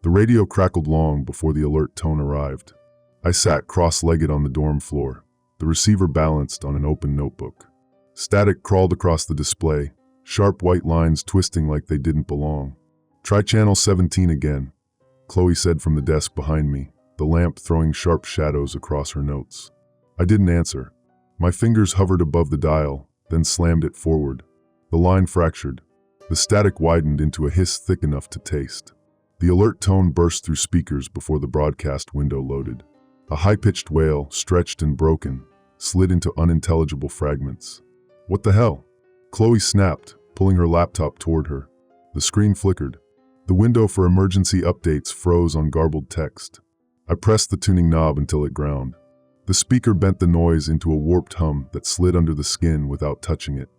The radio crackled long before the alert tone arrived. I sat cross-legged on the dorm floor, the receiver balanced on an open notebook. Static crawled across the display, sharp white lines twisting like they didn't belong. "Try channel 17 again," Chloe said from the desk behind me, the lamp throwing sharp shadows across her notes. I didn't answer. My fingers hovered above the dial, then slammed it forward. The line fractured. The static widened into a hiss thick enough to taste. The alert tone burst through speakers before the broadcast window loaded. A high-pitched wail, stretched and broken, slid into unintelligible fragments. "What the hell?" Chloe snapped, pulling her laptop toward her. The screen flickered. The window for emergency updates froze on garbled text. I pressed the tuning knob until it ground. The speaker bent the noise into a warped hum that slid under the skin without touching it.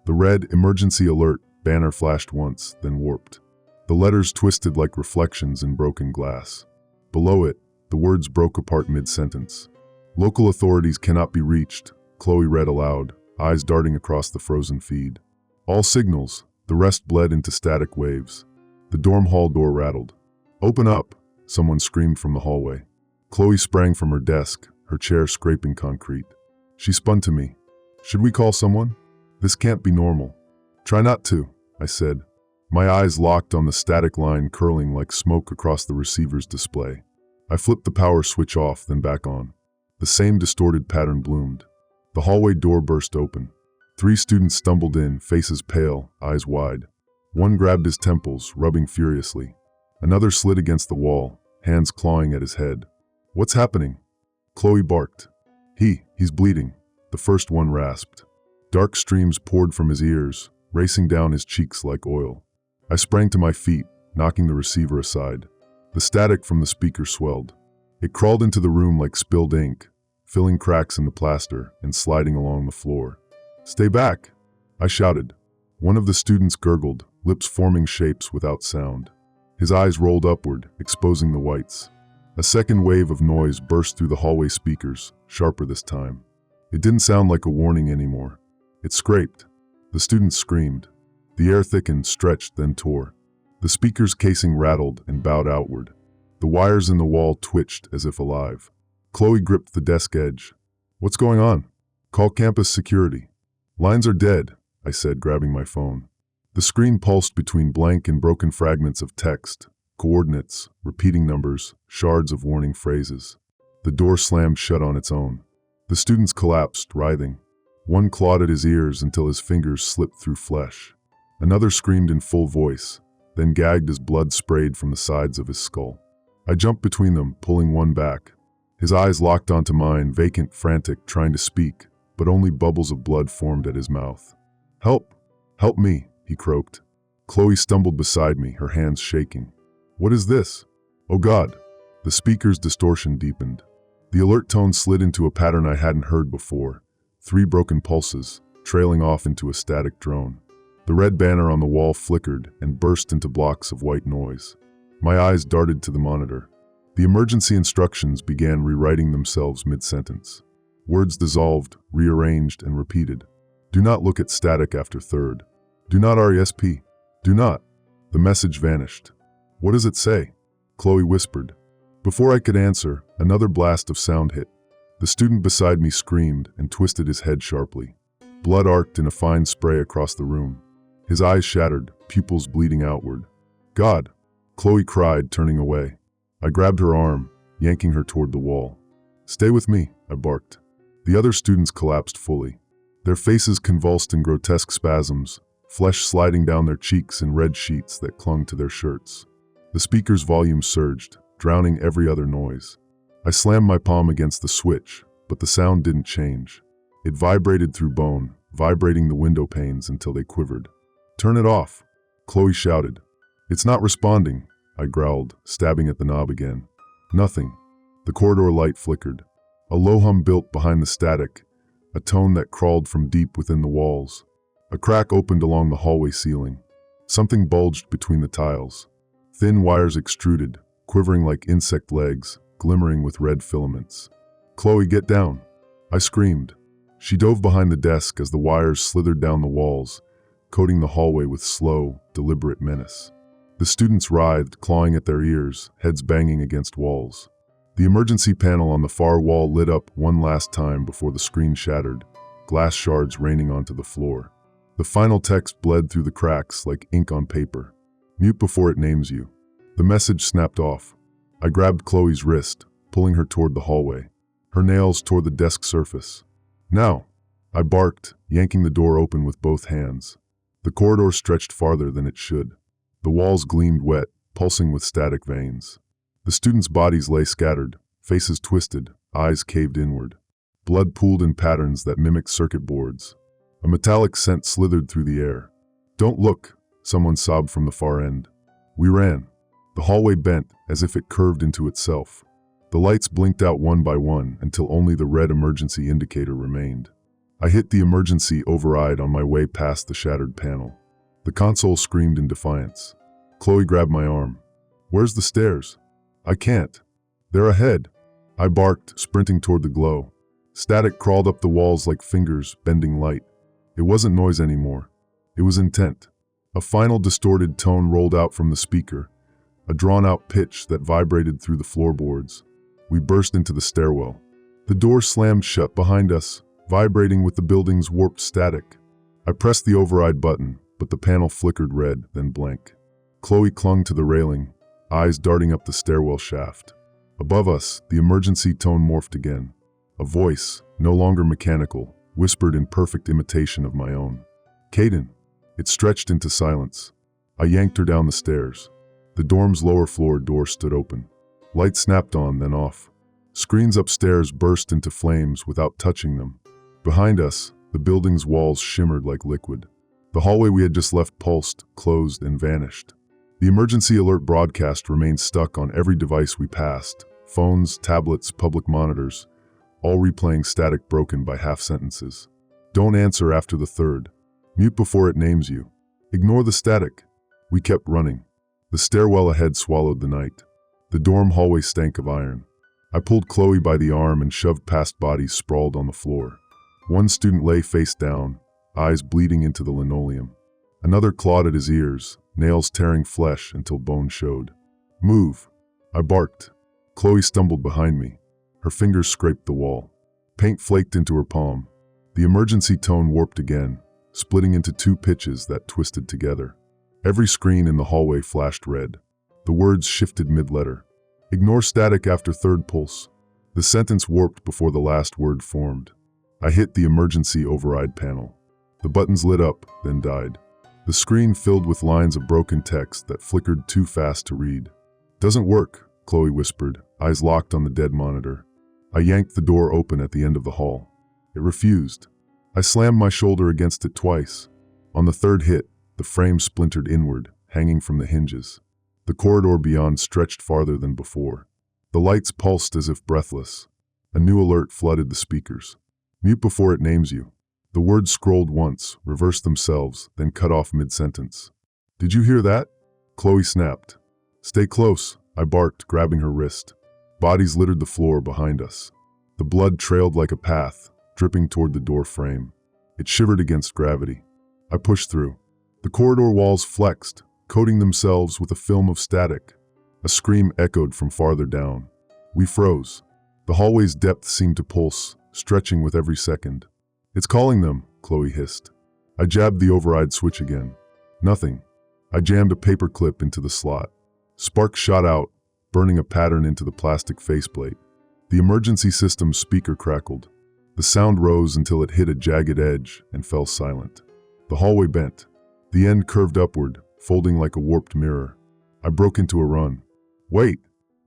The red "Emergency Alert" banner flashed once, then warped. The letters twisted like reflections in broken glass. Below it, the words broke apart mid-sentence. "Local authorities cannot be reached," Chloe read aloud, eyes darting across the frozen feed. "All signals," the rest bled into static waves. The dorm hall door rattled. "Open up," someone screamed from the hallway. Chloe sprang from her desk, her chair scraping concrete. She spun to me. "Should we call someone? This can't be normal." "Try not to," I said. My eyes locked on the static line curling like smoke across the receiver's display. I flipped the power switch off, then back on. The same distorted pattern bloomed. The hallway door burst open. 3 students stumbled in, faces pale, eyes wide. One grabbed his temples, rubbing furiously. Another slid against the wall, hands clawing at his head. "What's happening?" Chloe barked. He's bleeding," the first one rasped. Dark streams poured from his ears, racing down his cheeks like oil. I sprang to my feet, knocking the receiver aside. The static from the speaker swelled. It crawled into the room like spilled ink, filling cracks in the plaster and sliding along the floor. "Stay back," I shouted. One of the students gurgled, lips forming shapes without sound. His eyes rolled upward, exposing the whites. A second wave of noise burst through the hallway speakers, sharper this time. It didn't sound like a warning anymore. It scraped. The students screamed. The air thickened, stretched, then tore. The speaker's casing rattled and bowed outward. The wires in the wall twitched as if alive. Chloe gripped the desk edge. "What's going on?" "Call campus security." "Lines are dead," I said, grabbing my phone. The screen pulsed between blank and broken fragments of text, coordinates, repeating numbers, shards of warning phrases. The door slammed shut on its own. The students collapsed, writhing. One clawed at his ears until his fingers slipped through flesh. Another screamed in full voice, then gagged as blood sprayed from the sides of his skull. I jumped between them, pulling one back. His eyes locked onto mine, vacant, frantic, trying to speak, but only bubbles of blood formed at his mouth. "Help! Help me!" he croaked. Chloe stumbled beside me, her hands shaking. "What is this?" "Oh God!" The speaker's distortion deepened. The alert tone slid into a pattern I hadn't heard before. 3 broken pulses, trailing off into a static drone. The red banner on the wall flickered and burst into blocks of white noise. My eyes darted to the monitor. The emergency instructions began rewriting themselves mid-sentence. Words dissolved, rearranged, and repeated. "Do not look at static after third. Do not RESP. Do not." The message vanished. "What does it say?" Chloe whispered. Before I could answer, another blast of sound hit. The student beside me screamed and twisted his head sharply. Blood arced in a fine spray across the room. His eyes shattered, pupils bleeding outward. "God!" Chloe cried, turning away. I grabbed her arm, yanking her toward the wall. "Stay with me," I barked. The other students collapsed fully. Their faces convulsed in grotesque spasms, flesh sliding down their cheeks in red sheets that clung to their shirts. The speaker's volume surged, drowning every other noise. I slammed my palm against the switch, but the sound didn't change. It vibrated through bone, vibrating the window panes until they quivered. "Turn it off," Chloe shouted. "It's not responding," I growled, stabbing at the knob again. Nothing. The corridor light flickered. A low hum built behind the static, a tone that crawled from deep within the walls. A crack opened along the hallway ceiling. Something bulged between the tiles. Thin wires extruded, quivering like insect legs, glimmering with red filaments. "Chloe, get down!" I screamed. She dove behind the desk as the wires slithered down the walls, coating the hallway with slow, deliberate menace. The students writhed, clawing at their ears, heads banging against walls. The emergency panel on the far wall lit up one last time before the screen shattered, glass shards raining onto the floor. The final text bled through the cracks like ink on paper. Mute before it names you. The message snapped off. I grabbed Chloe's wrist, pulling her toward the hallway. Her nails tore the desk surface. Now! I barked, yanking the door open with both hands. The corridor stretched farther than it should. The walls gleamed wet, pulsing with static veins. The students' bodies lay scattered, faces twisted, eyes caved inward. Blood pooled in patterns that mimicked circuit boards. A metallic scent slithered through the air. "Don't look," someone sobbed from the far end. We ran. The hallway bent as if it curved into itself. The lights blinked out one by one until only the red emergency indicator remained. I hit the emergency override on my way past the shattered panel. The console screamed in defiance. Chloe grabbed my arm. "Where's the stairs?" "I can't. They're ahead." I barked, sprinting toward the glow. Static crawled up the walls like fingers, bending light. It wasn't noise anymore. It was intent. A final distorted tone rolled out from the speaker, a drawn-out pitch that vibrated through the floorboards. We burst into the stairwell. The door slammed shut behind us, vibrating with the building's warped static. I pressed the override button, but the panel flickered red, then blank. Chloe clung to the railing, eyes darting up the stairwell shaft. Above us, the emergency tone morphed again. A voice, no longer mechanical, whispered in perfect imitation of my own. "Caden." It stretched into silence. I yanked her down the stairs. The dorm's lower floor door stood open. Lights snapped on, then off. Screens upstairs burst into flames without touching them. Behind us, the building's walls shimmered like liquid. The hallway we had just left pulsed, closed, and vanished. The emergency alert broadcast remained stuck on every device we passed. Phones, tablets, public monitors, all replaying static broken by half sentences. "Don't answer after the third. Mute before it names you. Ignore the static." We kept running. The stairwell ahead swallowed the night. The dorm hallway stank of iron. I pulled Chloe by the arm and shoved past bodies sprawled on the floor. One student lay face down, eyes bleeding into the linoleum. Another clawed at his ears, nails tearing flesh until bone showed. "Move!" I barked. Chloe stumbled behind me. Her fingers scraped the wall. Paint flaked into her palm. The emergency tone warped again, splitting into two pitches that twisted together. Every screen in the hallway flashed red. The words shifted mid-letter. "Ignore static after third pulse." The sentence warped before the last word formed. I hit the emergency override panel. The buttons lit up, then died. The screen filled with lines of broken text that flickered too fast to read. "Doesn't work," Chloe whispered, eyes locked on the dead monitor. I yanked the door open at the end of the hall. It refused. I slammed my shoulder against it twice. On the third hit, the frame splintered inward, hanging from the hinges. The corridor beyond stretched farther than before. The lights pulsed as if breathless. A new alert flooded the speakers. "Mute before it names you." The words scrolled once, reversed themselves, then cut off mid-sentence. "Did you hear that?" Chloe snapped. "Stay close," I barked, grabbing her wrist. Bodies littered the floor behind us. The blood trailed like a path, dripping toward the door frame. It shivered against gravity. I pushed through. The corridor walls flexed, coating themselves with a film of static. A scream echoed from farther down. We froze. The hallway's depth seemed to pulse, stretching with every second. "It's calling them," Chloe hissed. I jabbed the override switch again. Nothing. I jammed a paper clip into the slot. Sparks shot out, burning a pattern into the plastic faceplate. The emergency system's speaker crackled. The sound rose until it hit a jagged edge and fell silent. The hallway bent. The end curved upward, folding like a warped mirror. I broke into a run. "Wait!"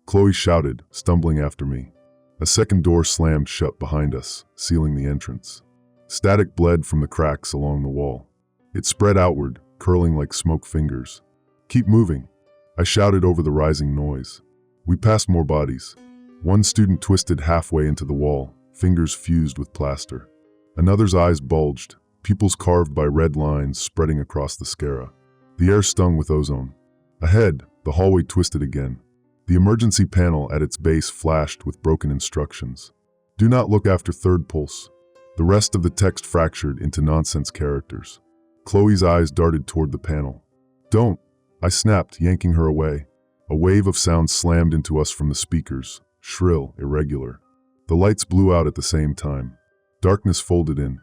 Chloe shouted, stumbling after me. A second door slammed shut behind us, sealing the entrance. Static bled from the cracks along the wall. It spread outward, curling like smoke fingers. "Keep moving," I shouted over the rising noise. We passed more bodies. One student twisted halfway into the wall, fingers fused with plaster. Another's eyes bulged, pupils carved by red lines spreading across the sclera. The air stung with ozone. Ahead, the hallway twisted again. The emergency panel at its base flashed with broken instructions. "Do not look after third pulse." The rest of the text fractured into nonsense characters. Chloe's eyes darted toward the panel. "Don't," I snapped, yanking her away. A wave of sound slammed into us from the speakers, shrill, irregular. The lights blew out at the same time. Darkness folded in.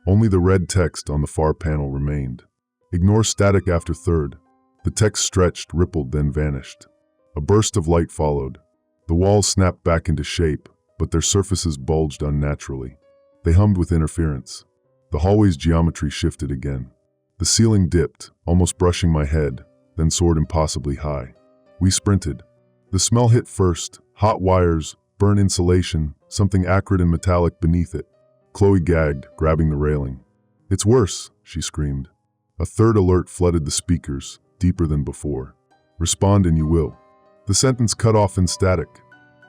Only the red text on the far panel remained. Ignore static after third. The text stretched, rippled, then vanished. A burst of light followed. The walls snapped back into shape, but their surfaces bulged unnaturally. They hummed with interference. The hallway's geometry shifted again. The ceiling dipped, almost brushing my head, then soared impossibly high. We sprinted. The smell hit first, hot wires, burnt insulation, something acrid and metallic beneath it. Chloe gagged, grabbing the railing. "It's worse," she screamed. A third alert flooded the speakers, deeper than before. "Respond and you will." The sentence cut off in static.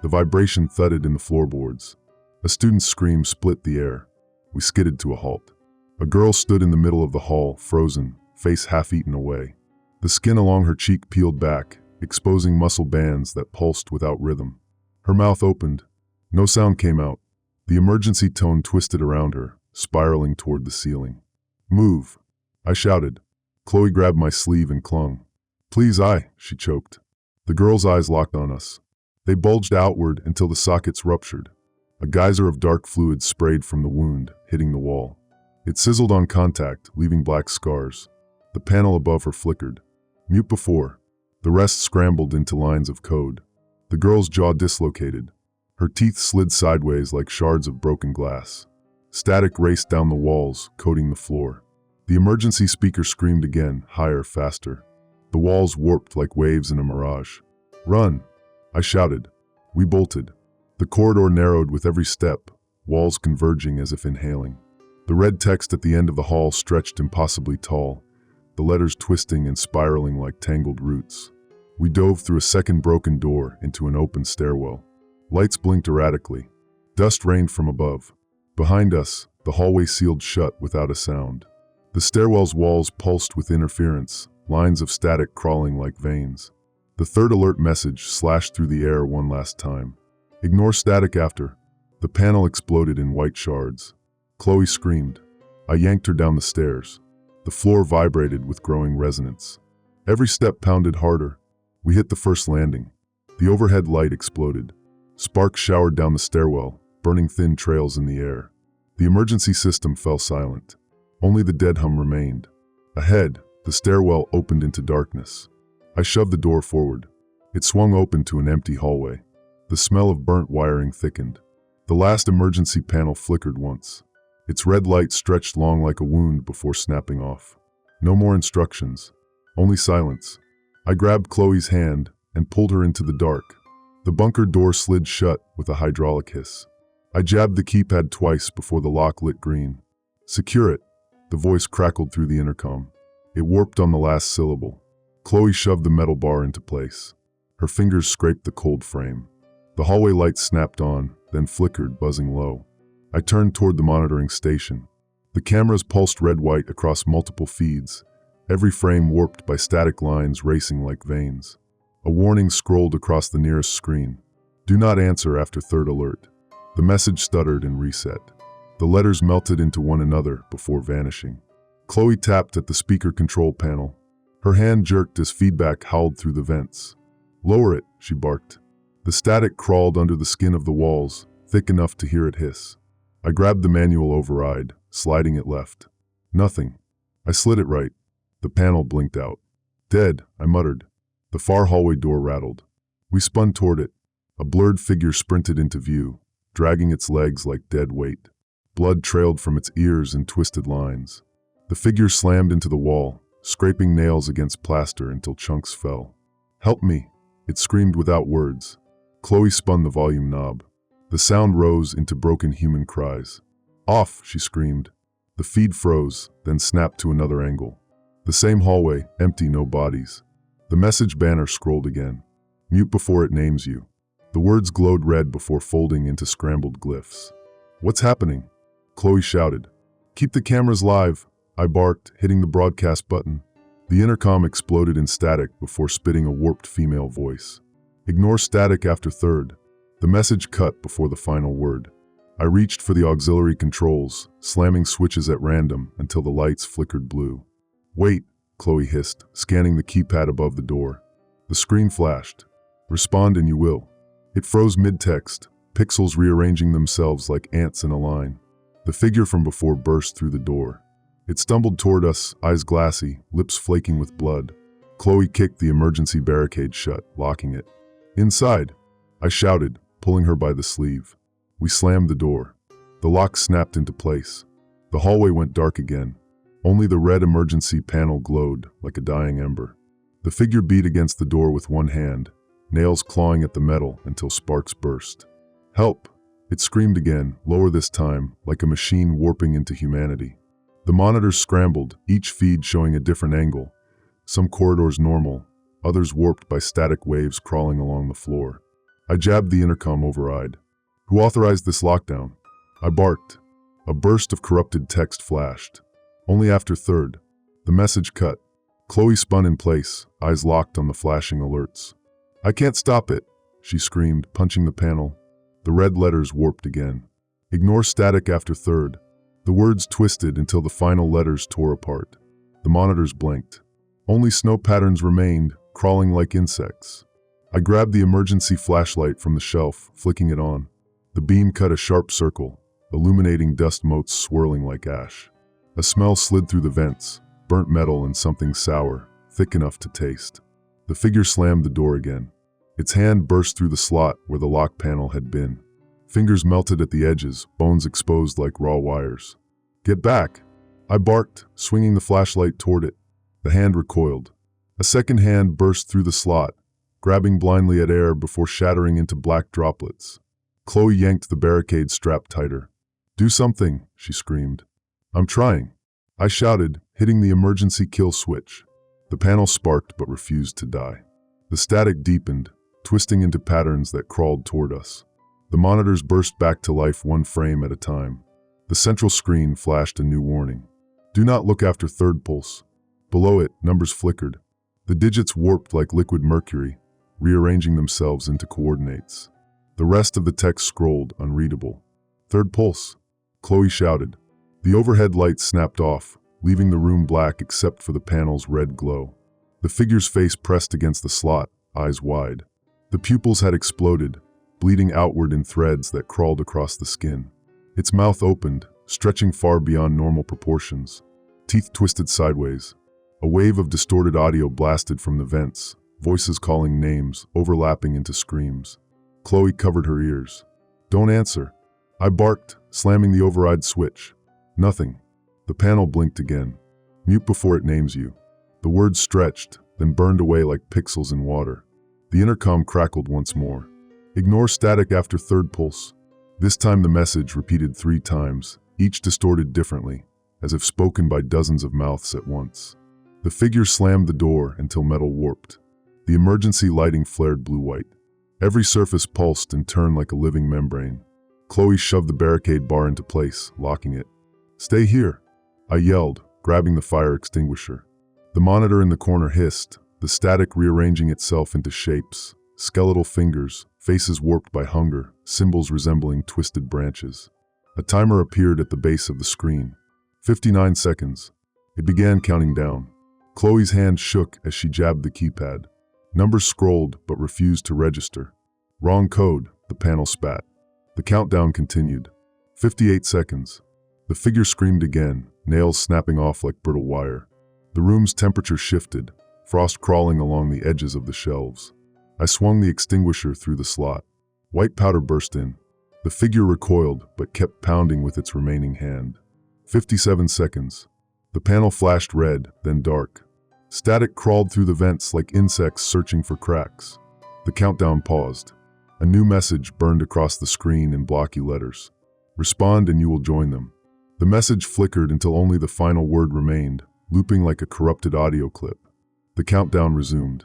The vibration thudded in the floorboards. A student's scream split the air. We skidded to a halt. A girl stood in the middle of the hall, frozen, face half-eaten away. The skin along her cheek peeled back, exposing muscle bands that pulsed without rhythm. Her mouth opened. No sound came out. The emergency tone twisted around her, spiraling toward the ceiling. "Move," I shouted. Chloe grabbed my sleeve and clung. "Please, she choked. The girl's eyes locked on us. They bulged outward until the sockets ruptured. A geyser of dark fluid sprayed from the wound, hitting the wall. It sizzled on contact, leaving black scars. The panel above her flickered. Mute before. The rest scrambled into lines of code. The girl's jaw dislocated. Her teeth slid sideways like shards of broken glass. Static raced down the walls, coating the floor. The emergency speaker screamed again, higher, faster. The walls warped like waves in a mirage. "Run!" I shouted. We bolted. The corridor narrowed with every step, walls converging as if inhaling. The red text at the end of the hall stretched impossibly tall, the letters twisting and spiraling like tangled roots. We dove through a second broken door into an open stairwell. Lights blinked erratically. Dust rained from above. Behind us, the hallway sealed shut without a sound. The stairwell's walls pulsed with interference, lines of static crawling like veins. The third alert message slashed through the air one last time. "Ignore static after." The panel exploded in white shards. Chloe screamed. I yanked her down the stairs. The floor vibrated with growing resonance. Every step pounded harder. We hit the first landing. The overhead light exploded. Sparks showered down the stairwell, burning thin trails in the air. The emergency system fell silent. Only the dead hum remained. Ahead, the stairwell opened into darkness. I shoved the door forward. It swung open to an empty hallway. The smell of burnt wiring thickened. The last emergency panel flickered once. Its red light stretched long like a wound before snapping off. No more instructions. Only silence. I grabbed Chloe's hand and pulled her into the dark. The bunker door slid shut with a hydraulic hiss. I jabbed the keypad twice before the lock lit green. "Secure it," the voice crackled through the intercom. It warped on the last syllable. Chloe shoved the metal bar into place. Her fingers scraped the cold frame. The hallway lights snapped on, then flickered, buzzing low. I turned toward the monitoring station. The cameras pulsed red-white across multiple feeds, every frame warped by static lines racing like veins. A warning scrolled across the nearest screen. "Do not answer after third alert." The message stuttered and reset. The letters melted into one another before vanishing. Chloe tapped at the speaker control panel. Her hand jerked as feedback howled through the vents. "Lower it," she barked. The static crawled under the skin of the walls, thick enough to hear it hiss. I grabbed the manual override, sliding it left. Nothing. I slid it right. The panel blinked out. "Dead," I muttered. The far hallway door rattled. We spun toward it. A blurred figure sprinted into view, dragging its legs like dead weight. Blood trailed from its ears in twisted lines. The figure slammed into the wall, scraping nails against plaster until chunks fell. "Help me," it screamed without words. Chloe spun the volume knob. The sound rose into broken human cries. "Off," she screamed. The feed froze, then snapped to another angle. The same hallway, empty, no bodies. The message banner scrolled again. "Mute before it names you." The words glowed red before folding into scrambled glyphs. "What's happening?" Chloe shouted. "Keep the cameras live," I barked, hitting the broadcast button. The intercom exploded in static before spitting a warped female voice. "Ignore static after third." The message cut before the final word. I reached for the auxiliary controls, slamming switches at random until the lights flickered blue. "Wait," Chloe hissed, scanning the keypad above the door. The screen flashed. Respond and you will. It froze mid-text, pixels rearranging themselves like ants in a line. The figure from before burst through the door. It stumbled toward us, eyes glassy, lips flaking with blood. Chloe kicked the emergency barricade shut, locking it. Inside, I shouted, pulling her by the sleeve. We slammed the door. The lock snapped into place. The hallway went dark again. Only the red emergency panel glowed like a dying ember. The figure beat against the door with one hand, nails clawing at the metal until sparks burst. Help! It screamed again, lower this time, like a machine warping into humanity. The monitors scrambled, each feed showing a different angle. Some corridors normal, others warped by static waves crawling along the floor. I jabbed the intercom override. Who authorized this lockdown? I barked. A burst of corrupted text flashed. Only after third. The message cut. Chloe spun in place, eyes locked on the flashing alerts. I can't stop it, she screamed, punching the panel. The red letters warped again. Ignore static after third. The words twisted until the final letters tore apart. The monitors blinked. Only snow patterns remained, crawling like insects. I grabbed the emergency flashlight from the shelf, flicking it on. The beam cut a sharp circle, illuminating dust motes swirling like ash. A smell slid through the vents, burnt metal and something sour, thick enough to taste. The figure slammed the door again. Its hand burst through the slot where the lock panel had been. Fingers melted at the edges, bones exposed like raw wires. Get back! I barked, swinging the flashlight toward it. The hand recoiled. A second hand burst through the slot, grabbing blindly at air before shattering into black droplets. Chloe yanked the barricade strap tighter. Do something, she screamed. I'm trying. I shouted, hitting the emergency kill switch. The panel sparked but refused to die. The static deepened, twisting into patterns that crawled toward us. The monitors burst back to life one frame at a time. The central screen flashed a new warning. Do not look after third pulse. Below it, numbers flickered. The digits warped like liquid mercury, rearranging themselves into coordinates. The rest of the text scrolled, unreadable. Third pulse, Chloe shouted. The overhead lights snapped off, leaving the room black except for the panel's red glow. The figure's face pressed against the slot, eyes wide. The pupils had exploded, bleeding outward in threads that crawled across the skin. Its mouth opened, stretching far beyond normal proportions. Teeth twisted sideways. A wave of distorted audio blasted from the vents, voices calling names, overlapping into screams. Chloe covered her ears. Don't answer. I barked, slamming the override switch. Nothing. The panel blinked again. Mute before it names you. The words stretched, then burned away like pixels in water. The intercom crackled once more. Ignore static after third pulse. This time the message repeated 3 times, each distorted differently, as if spoken by dozens of mouths at once. The figure slammed the door until metal warped. The emergency lighting flared blue-white. Every surface pulsed and turned like a living membrane. Chloe shoved the barricade bar into place, locking it. Stay here, I yelled, grabbing the fire extinguisher. The monitor in the corner hissed, the static rearranging itself into shapes, skeletal fingers, faces warped by hunger, symbols resembling twisted branches. A timer appeared at the base of the screen. 59 seconds. It began counting down. Chloe's hand shook as she jabbed the keypad. Numbers scrolled but refused to register. Wrong code, the panel spat. The countdown continued. 58 seconds. The figure screamed again, nails snapping off like brittle wire. The room's temperature shifted, frost crawling along the edges of the shelves. I swung the extinguisher through the slot. White powder burst in. The figure recoiled but kept pounding with its remaining hand. 57 seconds. The panel flashed red, then dark. Static crawled through the vents like insects searching for cracks. The countdown paused. A new message burned across the screen in blocky letters. Respond and you will join them. The message flickered until only the final word remained, looping like a corrupted audio clip. The countdown resumed.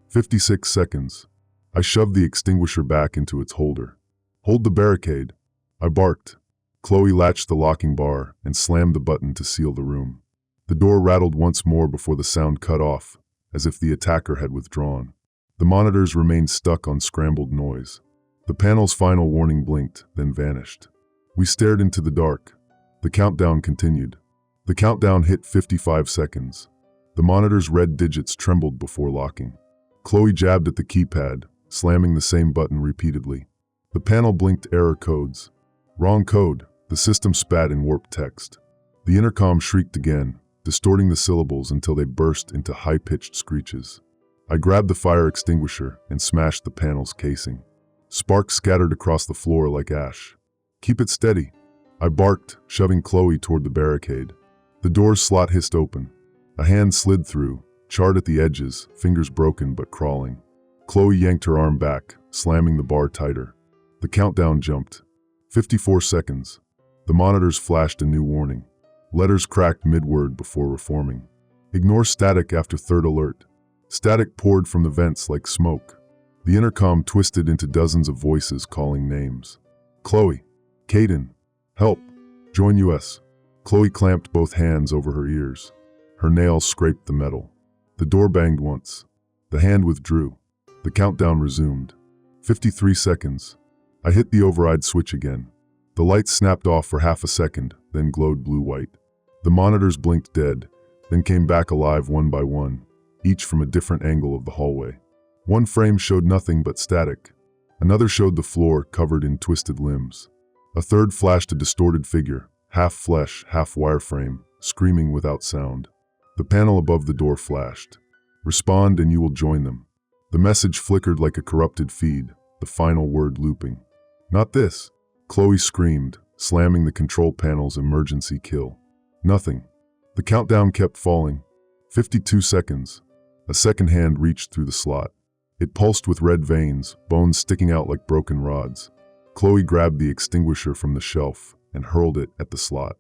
56 seconds. I shoved the extinguisher back into its holder. Hold the barricade. I barked. Chloe latched the locking bar and slammed the button to seal the room. The door rattled once more before the sound cut off, as if the attacker had withdrawn. The monitors remained stuck on scrambled noise. The panel's final warning blinked, then vanished. We stared into the dark. The countdown continued. The countdown hit 55 seconds. The monitor's red digits trembled before locking. Chloe jabbed at the keypad, slamming the same button repeatedly. The panel blinked error codes. Wrong code, the system spat in warped text. The intercom shrieked again, distorting the syllables until they burst into high-pitched screeches. I grabbed the fire extinguisher and smashed the panel's casing. Sparks scattered across the floor like ash. "Keep it steady," I barked, shoving Chloe toward the barricade. The door's slot hissed open. A hand slid through, charred at the edges, fingers broken but crawling. Chloe yanked her arm back, slamming the bar tighter. The countdown jumped. 54 seconds. The monitors flashed a new warning. Letters cracked mid-word before reforming. "Ignore static after third alert." Static poured from the vents like smoke. The intercom twisted into dozens of voices calling names. "Chloe. Caden. Help. Join US." Chloe clamped both hands over her ears. Her nails scraped the metal. The door banged once. The hand withdrew. The countdown resumed. 53 seconds. I hit the override switch again. The lights snapped off for half a second, then glowed blue-white. The monitors blinked dead, then came back alive one by one, each from a different angle of the hallway. One frame showed nothing but static. Another showed the floor covered in twisted limbs. A third flashed a distorted figure, half flesh, half wireframe, screaming without sound. The panel above the door flashed. "Respond and you will join them." The message flickered like a corrupted feed, the final word looping. "Not this!" Chloe screamed, slamming the control panel's emergency kill. Nothing. The countdown kept falling. 52 seconds. A second hand reached through the slot. It pulsed with red veins, bones sticking out like broken rods. Chloe grabbed the extinguisher from the shelf and hurled it at the slot.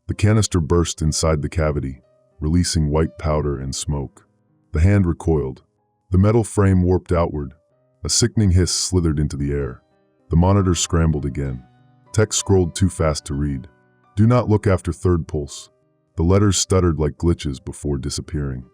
The canister burst inside the cavity, releasing white powder and smoke. The hand recoiled. The metal frame warped outward. A sickening hiss slithered into the air. The monitor scrambled again. Text scrolled too fast to read. "Do not look after third pulse." The letters stuttered like glitches before disappearing.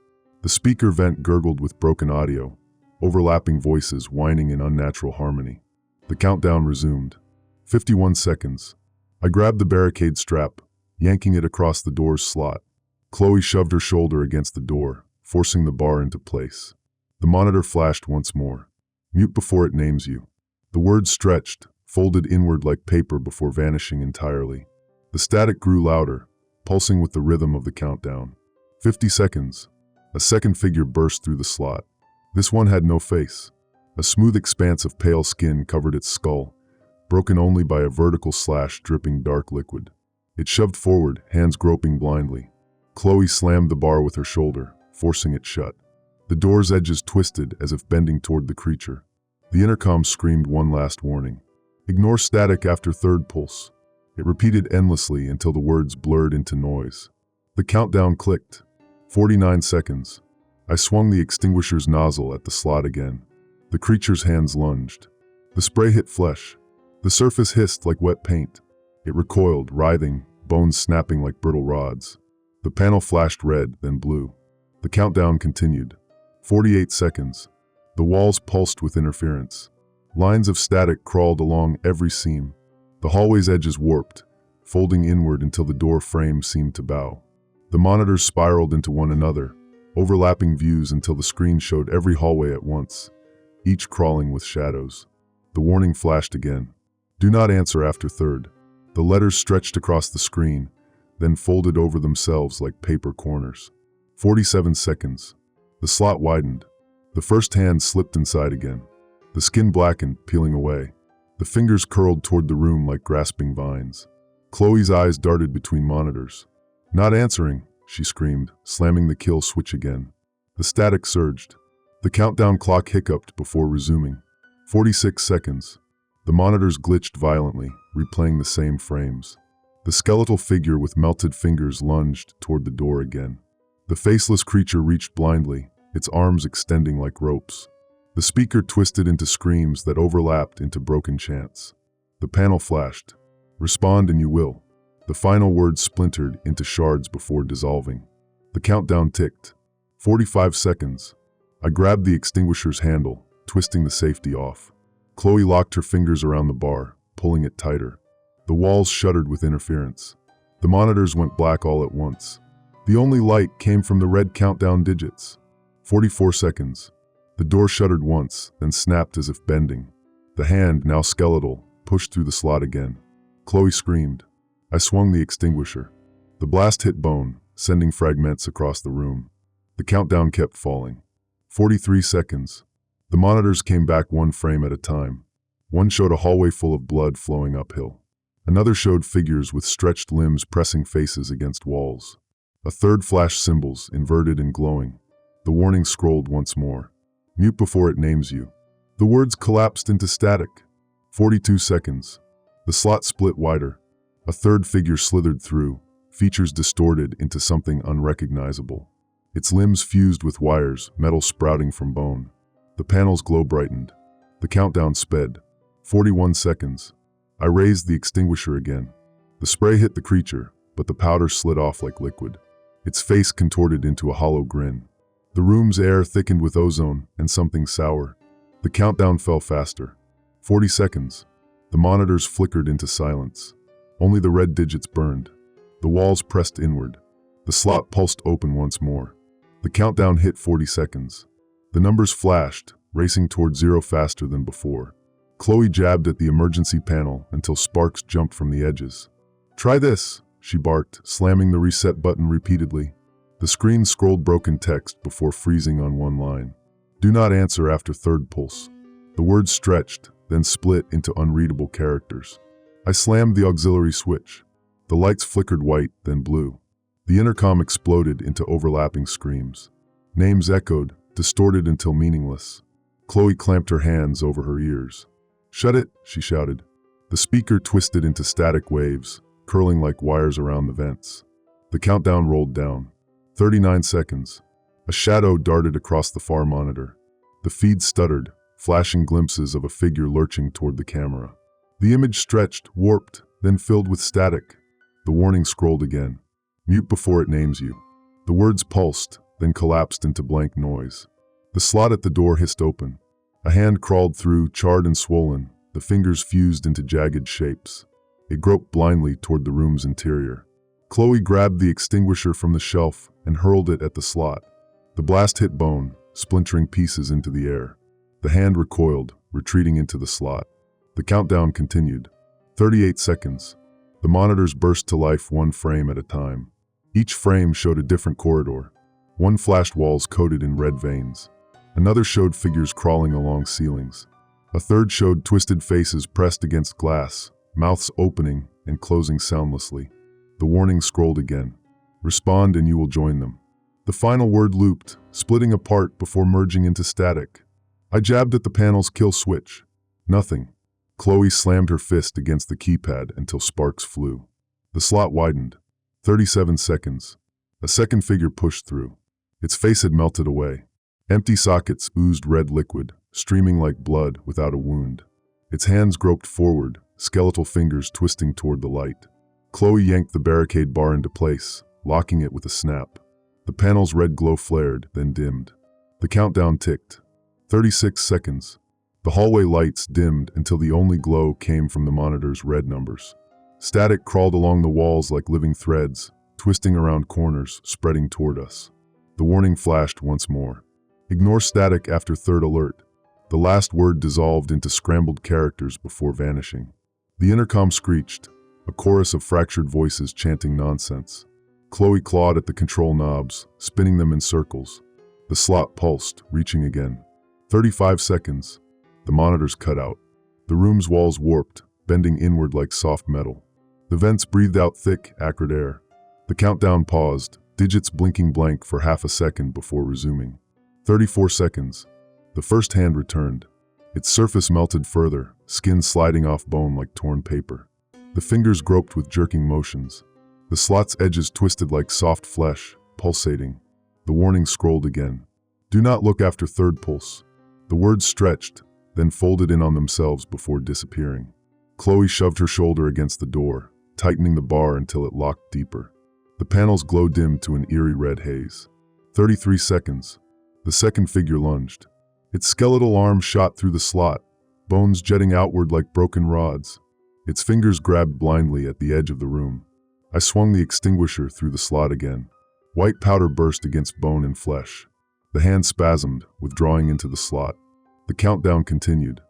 The speaker vent gurgled with broken audio, overlapping voices whining in unnatural harmony. The countdown resumed. 51 seconds. I grabbed the barricade strap, yanking it across the door's slot. Chloe shoved her shoulder against the door, forcing the bar into place. The monitor flashed once more. "Mute before it names you." The words stretched, folded inward like paper before vanishing entirely. The static grew louder, pulsing with the rhythm of the countdown. 50 seconds. A second figure burst through the slot. This one had no face. A smooth expanse of pale skin covered its skull, broken only by a vertical slash dripping dark liquid. It shoved forward, hands groping blindly. Chloe slammed the bar with her shoulder, forcing it shut. The door's edges twisted as if bending toward the creature. The intercom screamed one last warning. "Ignore static after third pulse." It repeated endlessly until the words blurred into noise. The countdown clicked. 49 seconds. I swung the extinguisher's nozzle at the slot again. The creature's hands lunged. The spray hit flesh. The surface hissed like wet paint. It recoiled, writhing, bones snapping like brittle rods. The panel flashed red, then blue. The countdown continued. 48 seconds. The walls pulsed with interference. Lines of static crawled along every seam. The hallway's edges warped, folding inward until the door frame seemed to bow. The monitors spiraled into one another, overlapping views until the screen showed every hallway at once, each crawling with shadows. The warning flashed again. "Do not answer after third." The letters stretched across the screen, then folded over themselves like paper corners. 47 seconds. The slot widened. The first hand slipped inside again. The skin blackened, peeling away. The fingers curled toward the room like grasping vines. Chloe's eyes darted between monitors. "Not answering," she screamed, slamming the kill switch again. The static surged. The countdown clock hiccuped before resuming. 46 seconds. The monitors glitched violently, replaying the same frames. The skeletal figure with melted fingers lunged toward the door again. The faceless creature reached blindly, its arms extending like ropes. The speaker twisted into screams that overlapped into broken chants. The panel flashed. "Respond and you will." The final words splintered into shards before dissolving. The countdown ticked. 45 seconds. I grabbed the extinguisher's handle, twisting the safety off. Chloe locked her fingers around the bar, pulling it tighter. The walls shuddered with interference. The monitors went black all at once. The only light came from the red countdown digits. 44 seconds. The door shuddered once, then snapped as if bending. The hand, now skeletal, pushed through the slot again. Chloe screamed. I swung the extinguisher. The blast hit bone, sending fragments across the room. The countdown kept falling. 43 seconds. The monitors came back one frame at a time. One showed a hallway full of blood flowing uphill. Another showed figures with stretched limbs pressing faces against walls. A third flashed symbols, inverted and glowing. The warning scrolled once more. Mute before it names you. The words collapsed into static. 42 seconds. The slot split wider. A third figure slithered through, features distorted into something unrecognizable. Its limbs fused with wires, metal sprouting from bone. The panel's glow brightened. The countdown sped. 41 seconds. I raised the extinguisher again. The spray hit the creature, but the powder slid off like liquid. Its face contorted into a hollow grin. The room's air thickened with ozone and something sour. The countdown fell faster. 40 seconds. The monitors flickered into silence. Only the red digits burned. The walls pressed inward. The slot pulsed open once more. The countdown hit 40 seconds. The numbers flashed, racing toward zero faster than before. Chloe jabbed at the emergency panel until sparks jumped from the edges. "Try this," she barked, slamming the reset button repeatedly. The screen scrolled broken text before freezing on one line. "Do not answer after third pulse." The words stretched, then split into unreadable characters. I slammed the auxiliary switch. The lights flickered white, then blue. The intercom exploded into overlapping screams. Names echoed, distorted until meaningless. Chloe clamped her hands over her ears. "Shut it," she shouted. The speaker twisted into static waves, curling like wires around the vents. The countdown rolled down. 39 seconds. A shadow darted across the far monitor. The feed stuttered, flashing glimpses of a figure lurching toward the camera. The image stretched, warped, then filled with static. The warning scrolled again. "Mute before it names you." The words pulsed, then collapsed into blank noise. The slot at the door hissed open. A hand crawled through, charred and swollen, the fingers fused into jagged shapes. It groped blindly toward the room's interior. Chloe grabbed the extinguisher from the shelf and hurled it at the slot. The blast hit bone, splintering pieces into the air. The hand recoiled, retreating into the slot. The countdown continued. 38 seconds. The monitors burst to life one frame at a time. Each frame showed a different corridor. One flashed walls coated in red veins. Another showed figures crawling along ceilings. A third showed twisted faces pressed against glass, mouths opening and closing soundlessly. The warning scrolled again. "Respond and you will join them." The final word looped, splitting apart before merging into static. I jabbed at the panel's kill switch. Nothing. Chloe slammed her fist against the keypad until sparks flew. The slot widened. 37 seconds. A second figure pushed through. Its face had melted away. Empty sockets oozed red liquid, streaming like blood without a wound. Its hands groped forward, skeletal fingers twisting toward the light. Chloe yanked the barricade bar into place, locking it with a snap. The panel's red glow flared, then dimmed. The countdown ticked. 36 seconds. The hallway lights dimmed until the only glow came from the monitor's red numbers. Static crawled along the walls like living threads, twisting around corners, spreading toward us. The warning flashed once more. "Ignore static after third alert." The last word dissolved into scrambled characters before vanishing. The intercom screeched, a chorus of fractured voices chanting nonsense. Chloe clawed at the control knobs, spinning them in circles. The slot pulsed, reaching again. 35 seconds. The monitors cut out. The room's walls warped, bending inward like soft metal. The vents breathed out thick, acrid air. The countdown paused, digits blinking blank for half a second before resuming. 34 seconds. The first hand returned. Its surface melted further, skin sliding off bone like torn paper. The fingers groped with jerking motions. The slot's edges twisted like soft flesh, pulsating. The warning scrolled again. "Do not look after third pulse." The words stretched, then folded in on themselves before disappearing. Chloe shoved her shoulder against the door, tightening the bar until it locked deeper. The panel's glow dimmed to an eerie red haze. 33 seconds. The second figure lunged. Its skeletal arm shot through the slot, bones jetting outward like broken rods. Its fingers grabbed blindly at the edge of the room. I swung the extinguisher through the slot again. White powder burst against bone and flesh. The hand spasmed, withdrawing into the slot. The countdown continued.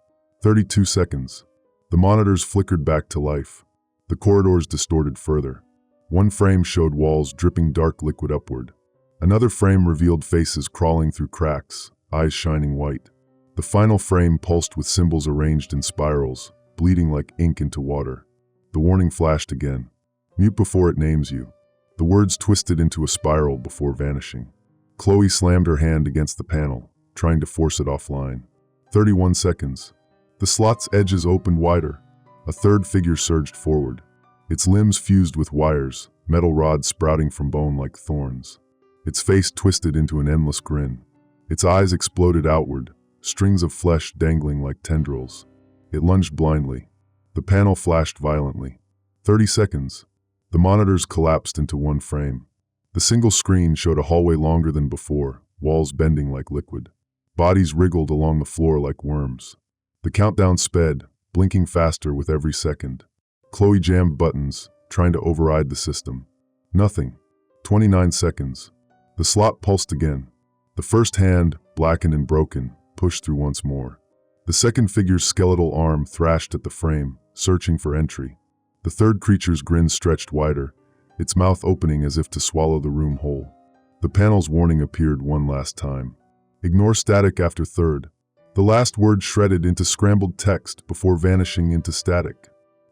32 seconds. The monitors flickered back to life. The corridors distorted further. One frame showed walls dripping dark liquid upward. Another frame revealed faces crawling through cracks, eyes shining white. The final frame pulsed with symbols arranged in spirals, bleeding like ink into water. The warning flashed again. Mute before it names you. The words twisted into a spiral before vanishing. Chloe slammed her hand against the panel, trying to force it offline. 31 seconds. The slot's edges opened wider. A third figure surged forward. Its limbs fused with wires, metal rods sprouting from bone like thorns. Its face twisted into an endless grin. Its eyes exploded outward, strings of flesh dangling like tendrils. It lunged blindly. The panel flashed violently. 30 seconds. The monitors collapsed into one frame. The single screen showed a hallway longer than before, walls bending like liquid. Bodies wriggled along the floor like worms. The countdown sped, blinking faster with every second. Chloe jammed buttons, trying to override the system. Nothing. 29 seconds. The slot pulsed again. The first hand, blackened and broken, pushed through once more. The second figure's skeletal arm thrashed at the frame, searching for entry. The third creature's grin stretched wider, its mouth opening as if to swallow the room whole. The panel's warning appeared one last time. Ignore static after third. The last word shredded into scrambled text before vanishing into static.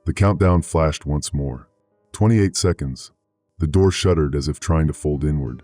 The countdown flashed once more. 28 seconds. The door shuddered as if trying to fold inward.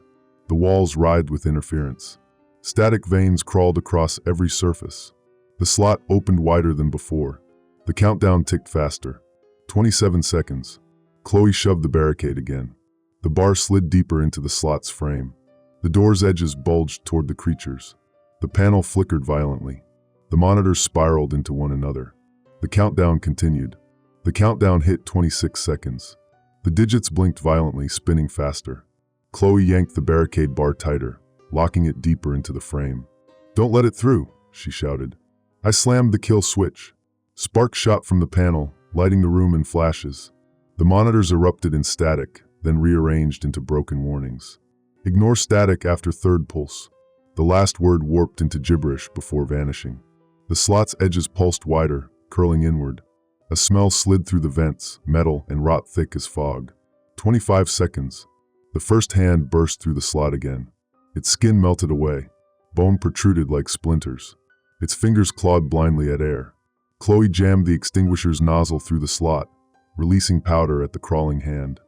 The walls writhed with interference. Static veins crawled across every surface. The slot opened wider than before. The countdown ticked faster. 27 seconds. Chloe shoved the barricade again. The bar slid deeper into the slot's frame. The door's edges bulged toward the creatures. The panel flickered violently. The monitors spiraled into one another. The countdown continued. The countdown hit 26 seconds. The digits blinked violently, spinning faster. Chloe yanked the barricade bar tighter, locking it deeper into the frame. "Don't let it through," she shouted. I slammed the kill switch. Sparks shot from the panel, lighting the room in flashes. The monitors erupted in static, then rearranged into broken warnings. Ignore static after third pulse. The last word warped into gibberish before vanishing. The slot's edges pulsed wider, curling inward. A smell slid through the vents, metal and rot thick as fog. 25 seconds. The first hand burst through the slot again. Its skin melted away. Bone protruded like splinters. Its fingers clawed blindly at air. Chloe jammed the extinguisher's nozzle through the slot, releasing powder at the crawling hand.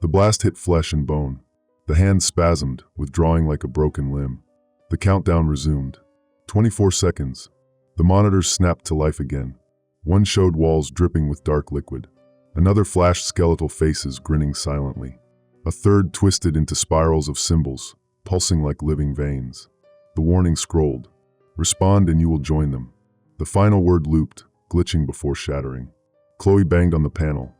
The blast hit flesh and bone. The hand spasmed, withdrawing like a broken limb. The countdown resumed. 24 seconds. The monitors snapped to life again. One showed walls dripping with dark liquid. Another flashed skeletal faces grinning silently. A third twisted into spirals of symbols, pulsing like living veins. The warning scrolled. Respond and you will join them. The final word looped, glitching before shattering. Chloe banged on the panel.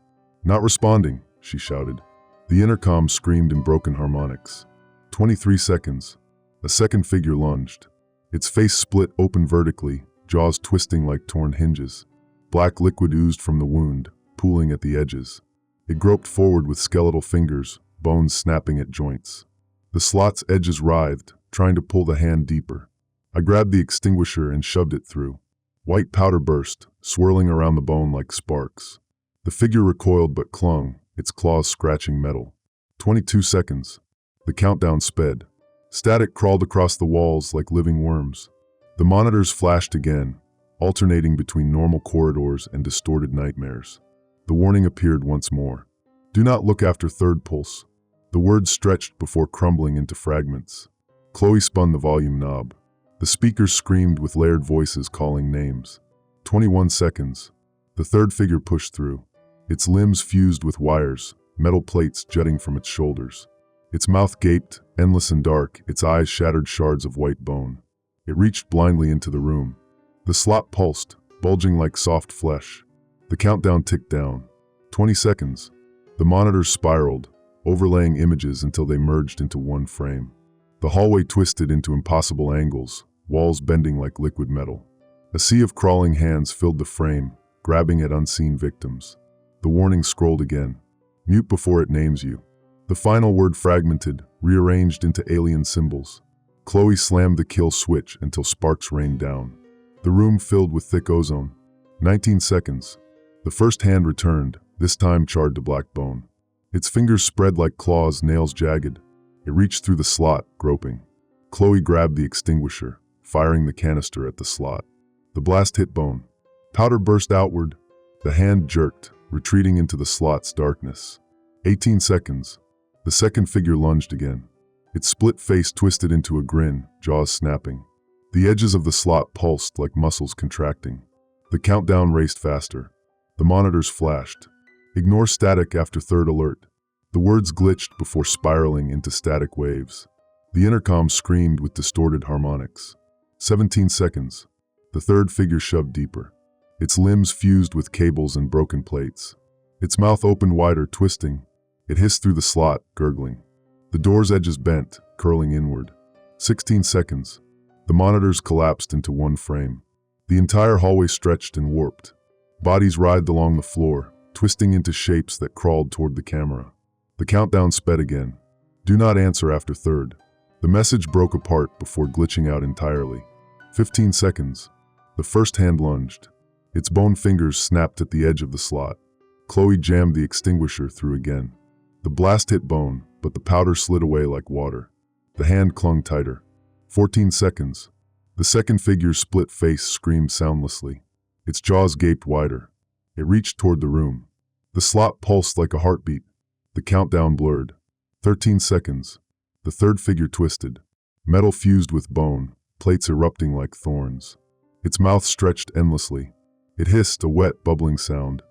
Not responding, she shouted. The intercom screamed in broken harmonics. 23 seconds. A second figure lunged. Its face split open vertically, jaws twisting like torn hinges. Black liquid oozed from the wound, pooling at the edges. It groped forward with skeletal fingers, bones snapping at joints. The slot's edges writhed, trying to pull the hand deeper. I grabbed the extinguisher and shoved it through. White powder burst, swirling around the bone like sparks. The figure recoiled but clung, its claws scratching metal. 22 seconds. The countdown sped. Static crawled across the walls like living worms. The monitors flashed again, alternating between normal corridors and distorted nightmares. The warning appeared once more. Do not look after third pulse. The words stretched before crumbling into fragments. Chloe spun the volume knob. The speakers screamed with layered voices calling names. 21 seconds. The third figure pushed through. Its limbs fused with wires, metal plates jutting from its shoulders. Its mouth gaped, endless and dark, its eyes shattered shards of white bone. It reached blindly into the room. The slot pulsed, bulging like soft flesh. The countdown ticked down. 20 seconds. The monitors spiraled, overlaying images until they merged into one frame. The hallway twisted into impossible angles, walls bending like liquid metal. A sea of crawling hands filled the frame, grabbing at unseen victims. The warning scrolled again. Mute before it names you. The final word fragmented, rearranged into alien symbols. Chloe slammed the kill switch until sparks rained down. The room filled with thick ozone. 19 seconds. The first hand returned, this time charred to black bone. Its fingers spread like claws, nails jagged. It reached through the slot, groping. Chloe grabbed the extinguisher, firing the canister at the slot. The blast hit bone. Powder burst outward. The hand jerked, retreating into the slot's darkness. 18 seconds. The second figure lunged again. Its split face twisted into a grin, jaws snapping. The edges of the slot pulsed like muscles contracting. The countdown raced faster. The monitors flashed. Ignore static after third alert. The words glitched before spiraling into static waves. The intercom screamed with distorted harmonics. 17 seconds. The third figure shoved deeper. Its limbs fused with cables and broken plates. Its mouth opened wider, twisting. It hissed through the slot, gurgling. The door's edges bent, curling inward. 16 seconds. The monitors collapsed into one frame. The entire hallway stretched and warped. Bodies writhed along the floor, twisting into shapes that crawled toward the camera. The countdown sped again. Do not answer after third. The message broke apart before glitching out entirely. 15 seconds. The first hand lunged. Its bone fingers snapped at the edge of the slot. Chloe jammed the extinguisher through again. The blast hit bone, but the powder slid away like water. The hand clung tighter. 14 seconds. The second figure's split face screamed soundlessly. Its jaws gaped wider. It reached toward the room. The slot pulsed like a heartbeat. The countdown blurred. 13 seconds. The third figure twisted. Metal fused with bone, plates erupting like thorns. Its mouth stretched endlessly. It hissed, a wet, bubbling sound.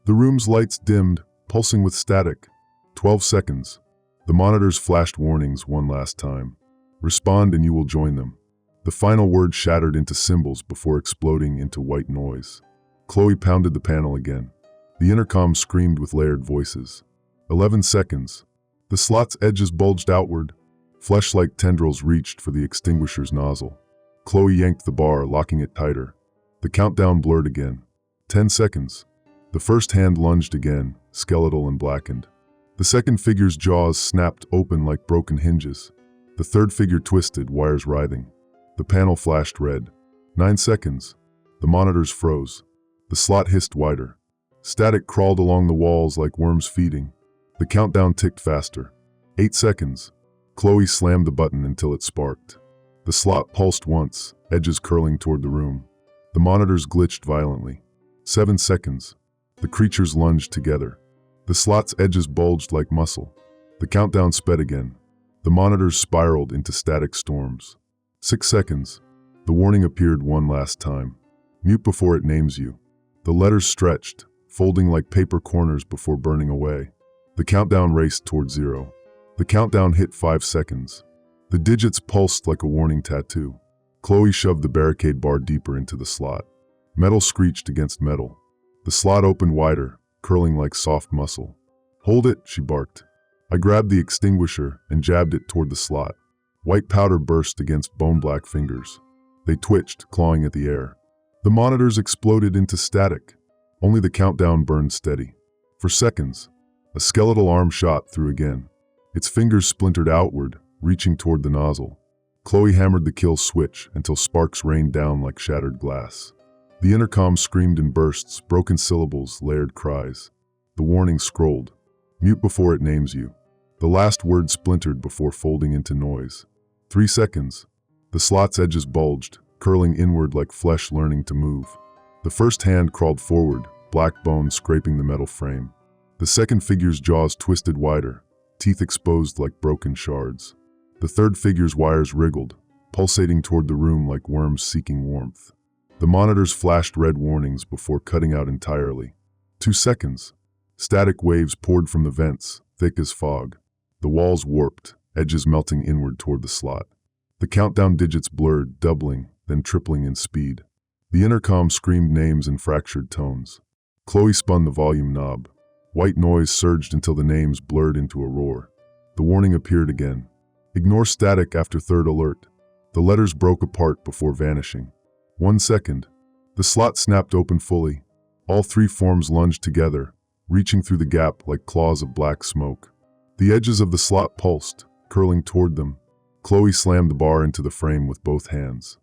The room's lights dimmed, pulsing with static. 12 seconds. The monitors flashed warnings one last time. Respond and you will join them. The final word shattered into symbols before exploding into white noise. Chloe pounded the panel again. The intercom screamed with layered voices. 11 seconds. The slot's edges bulged outward. Flesh-like tendrils reached for the extinguisher's nozzle. Chloe yanked the bar, locking it tighter. The countdown blurred again. 10 seconds. The first hand lunged again, skeletal and blackened. The second figure's jaws snapped open like broken hinges. The third figure twisted, wires writhing. The panel flashed red. 9 seconds. The monitors froze. The slot hissed wider. Static crawled along the walls like worms feeding. The countdown ticked faster. 8 seconds. Chloe slammed the button until it sparked. The slot pulsed once, edges curling toward the room. The monitors glitched violently. 7 seconds. The creatures lunged together. The slot's edges bulged like muscle. The countdown sped again. The monitors spiraled into static storms. 6 seconds. The warning appeared one last time. Mute before it names you. The letters stretched, folding like paper corners before burning away. The countdown raced toward 0. The countdown hit 5 seconds. The digits pulsed like a warning tattoo. Chloe shoved the barricade bar deeper into the slot. Metal screeched against metal. The slot opened wider, curling like soft muscle. Hold it, she barked. I grabbed the extinguisher and jabbed it toward the slot. White powder burst against bone-black fingers. They twitched, clawing at the air. The monitors exploded into static. Only the countdown burned steady. For seconds, a skeletal arm shot through again. Its fingers splintered outward, reaching toward the nozzle. Chloe hammered the kill switch until sparks rained down like shattered glass. The intercom screamed in bursts, broken syllables, layered cries. The warning scrolled. Mute before it names you. The last word splintered before folding into noise. 3 seconds. The slot's edges bulged, curling inward like flesh learning to move. The first hand crawled forward, black bone scraping the metal frame. The second figure's jaws twisted wider, teeth exposed like broken shards. The third figure's wires wriggled, pulsating toward the room like worms seeking warmth. The monitors flashed red warnings before cutting out entirely. 2 seconds. Static waves poured from the vents, thick as fog. The walls warped, edges melting inward toward the slot. The countdown digits blurred, doubling, then tripling in speed. The intercom screamed names in fractured tones. Chloe spun the volume knob. White noise surged until the names blurred into a roar. The warning appeared again. Ignore static after third alert. The letters broke apart before vanishing. 1 second. The slot snapped open fully. All 3 forms lunged together, reaching through the gap like claws of black smoke. The edges of the slot pulsed, curling toward them. Chloe slammed the bar into the frame with both hands.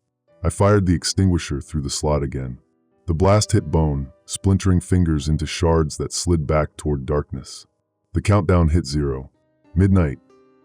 I fired the extinguisher through the slot again. The blast hit bone, splintering fingers into shards that slid back toward darkness. The countdown hit 0. Midnight.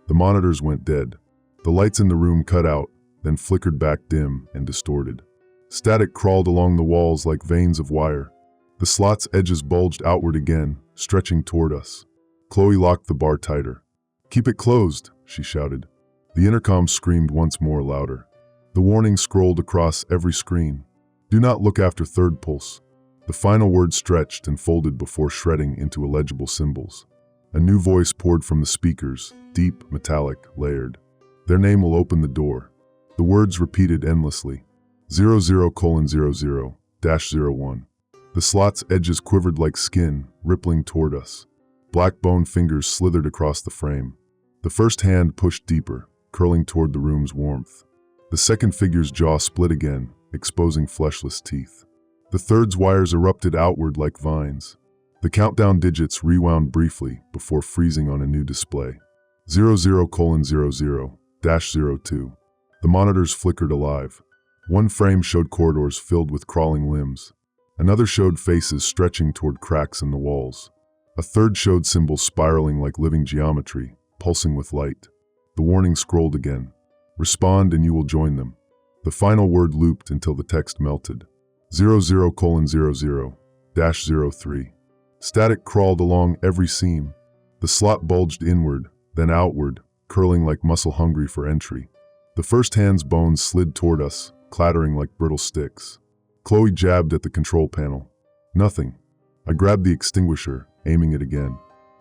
The monitors went dead. The lights in the room cut out, then flickered back dim and distorted. Static crawled along the walls like veins of wire. The slot's edges bulged outward again, stretching toward us. Chloe locked the bar tighter. "Keep it closed," she shouted. The intercom screamed once more louder. The warning scrolled across every screen. "Do not look after third pulse." The final word stretched and folded before shredding into illegible symbols. A new voice poured from the speakers, deep, metallic, layered. "Their name will open the door." The words repeated endlessly. 00:00-01. The slot's edges quivered like skin, rippling toward us. Black bone fingers slithered across the frame. The first hand pushed deeper, curling toward the room's warmth. The second figure's jaw split again, exposing fleshless teeth. The third's wires erupted outward like vines. The countdown digits rewound briefly before freezing on a new display. 00:00-02. The monitors flickered alive. One frame showed corridors filled with crawling limbs. Another showed faces stretching toward cracks in the walls. A third showed symbols spiraling like living geometry, pulsing with light. The warning scrolled again. "Respond and you will join them." The final word looped until the text melted. 00:00-03. Static crawled along every seam. The slot bulged inward, then outward, curling like muscle hungry for entry. The first hand's bones slid toward us, clattering like brittle sticks. Chloe jabbed at the control panel. Nothing. I grabbed the extinguisher, aiming it again.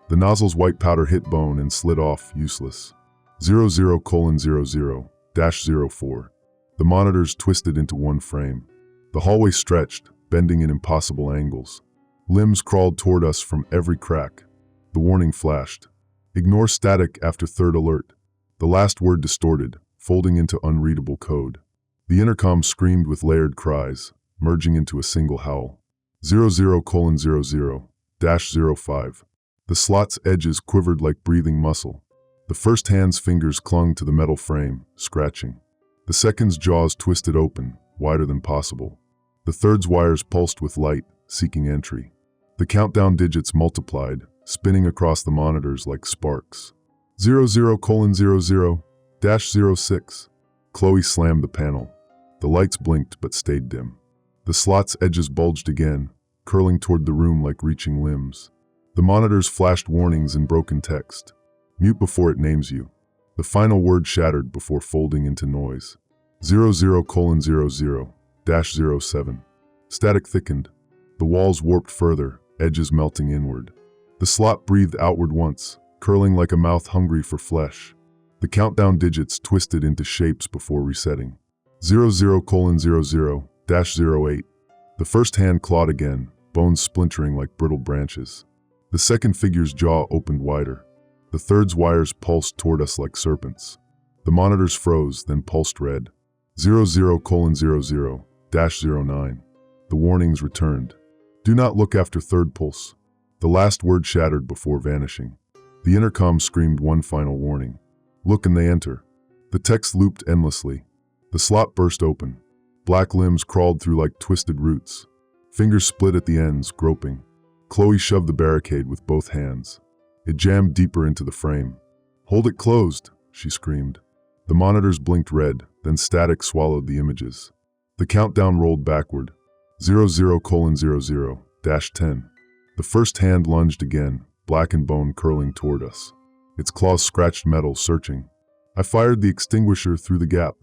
The nozzle's white powder hit bone and slid off, useless. 00:00-04. The monitors twisted into one frame. The hallway stretched, bending in impossible angles. Limbs crawled toward us from every crack. The warning flashed. "Ignore static after third alert." The last word distorted, folding into unreadable code. The intercom screamed with layered cries, merging into a single howl. 00:00-05. The slot's edges quivered like breathing muscle. The first hand's fingers clung to the metal frame, scratching. The second's jaws twisted open, wider than possible. The third's wires pulsed with light, seeking entry. The countdown digits multiplied, spinning across the monitors like sparks. 00:00-06. Chloe slammed the panel. The lights blinked but stayed dim. The slot's edges bulged again, curling toward the room like reaching limbs. The monitors flashed warnings in broken text. "Mute before it names you." The final word shattered before folding into noise. 00:00-07. Static thickened. The walls warped further, edges melting inward. The slot breathed outward once, curling like a mouth hungry for flesh. The countdown digits twisted into shapes before resetting. 00:00-08. The first hand clawed again, bones splintering like brittle branches. The second figure's jaw opened wider. The third's wires pulsed toward us like serpents. The monitors froze, then pulsed red. 00:00-09. The warnings returned. "Do not look after third pulse." The last word shattered before vanishing. The intercom screamed one final warning. "Look and they enter." The text looped endlessly. The slot burst open. Black limbs crawled through like twisted roots. Fingers split at the ends, groping. Chloe shoved the barricade with both hands. It jammed deeper into the frame. "Hold it closed," she screamed. The monitors blinked red, then static swallowed the images. The countdown rolled backward. 00:00-10. The first hand lunged again, black and bone curling toward us. Its claws scratched metal, searching. I fired the extinguisher through the gap.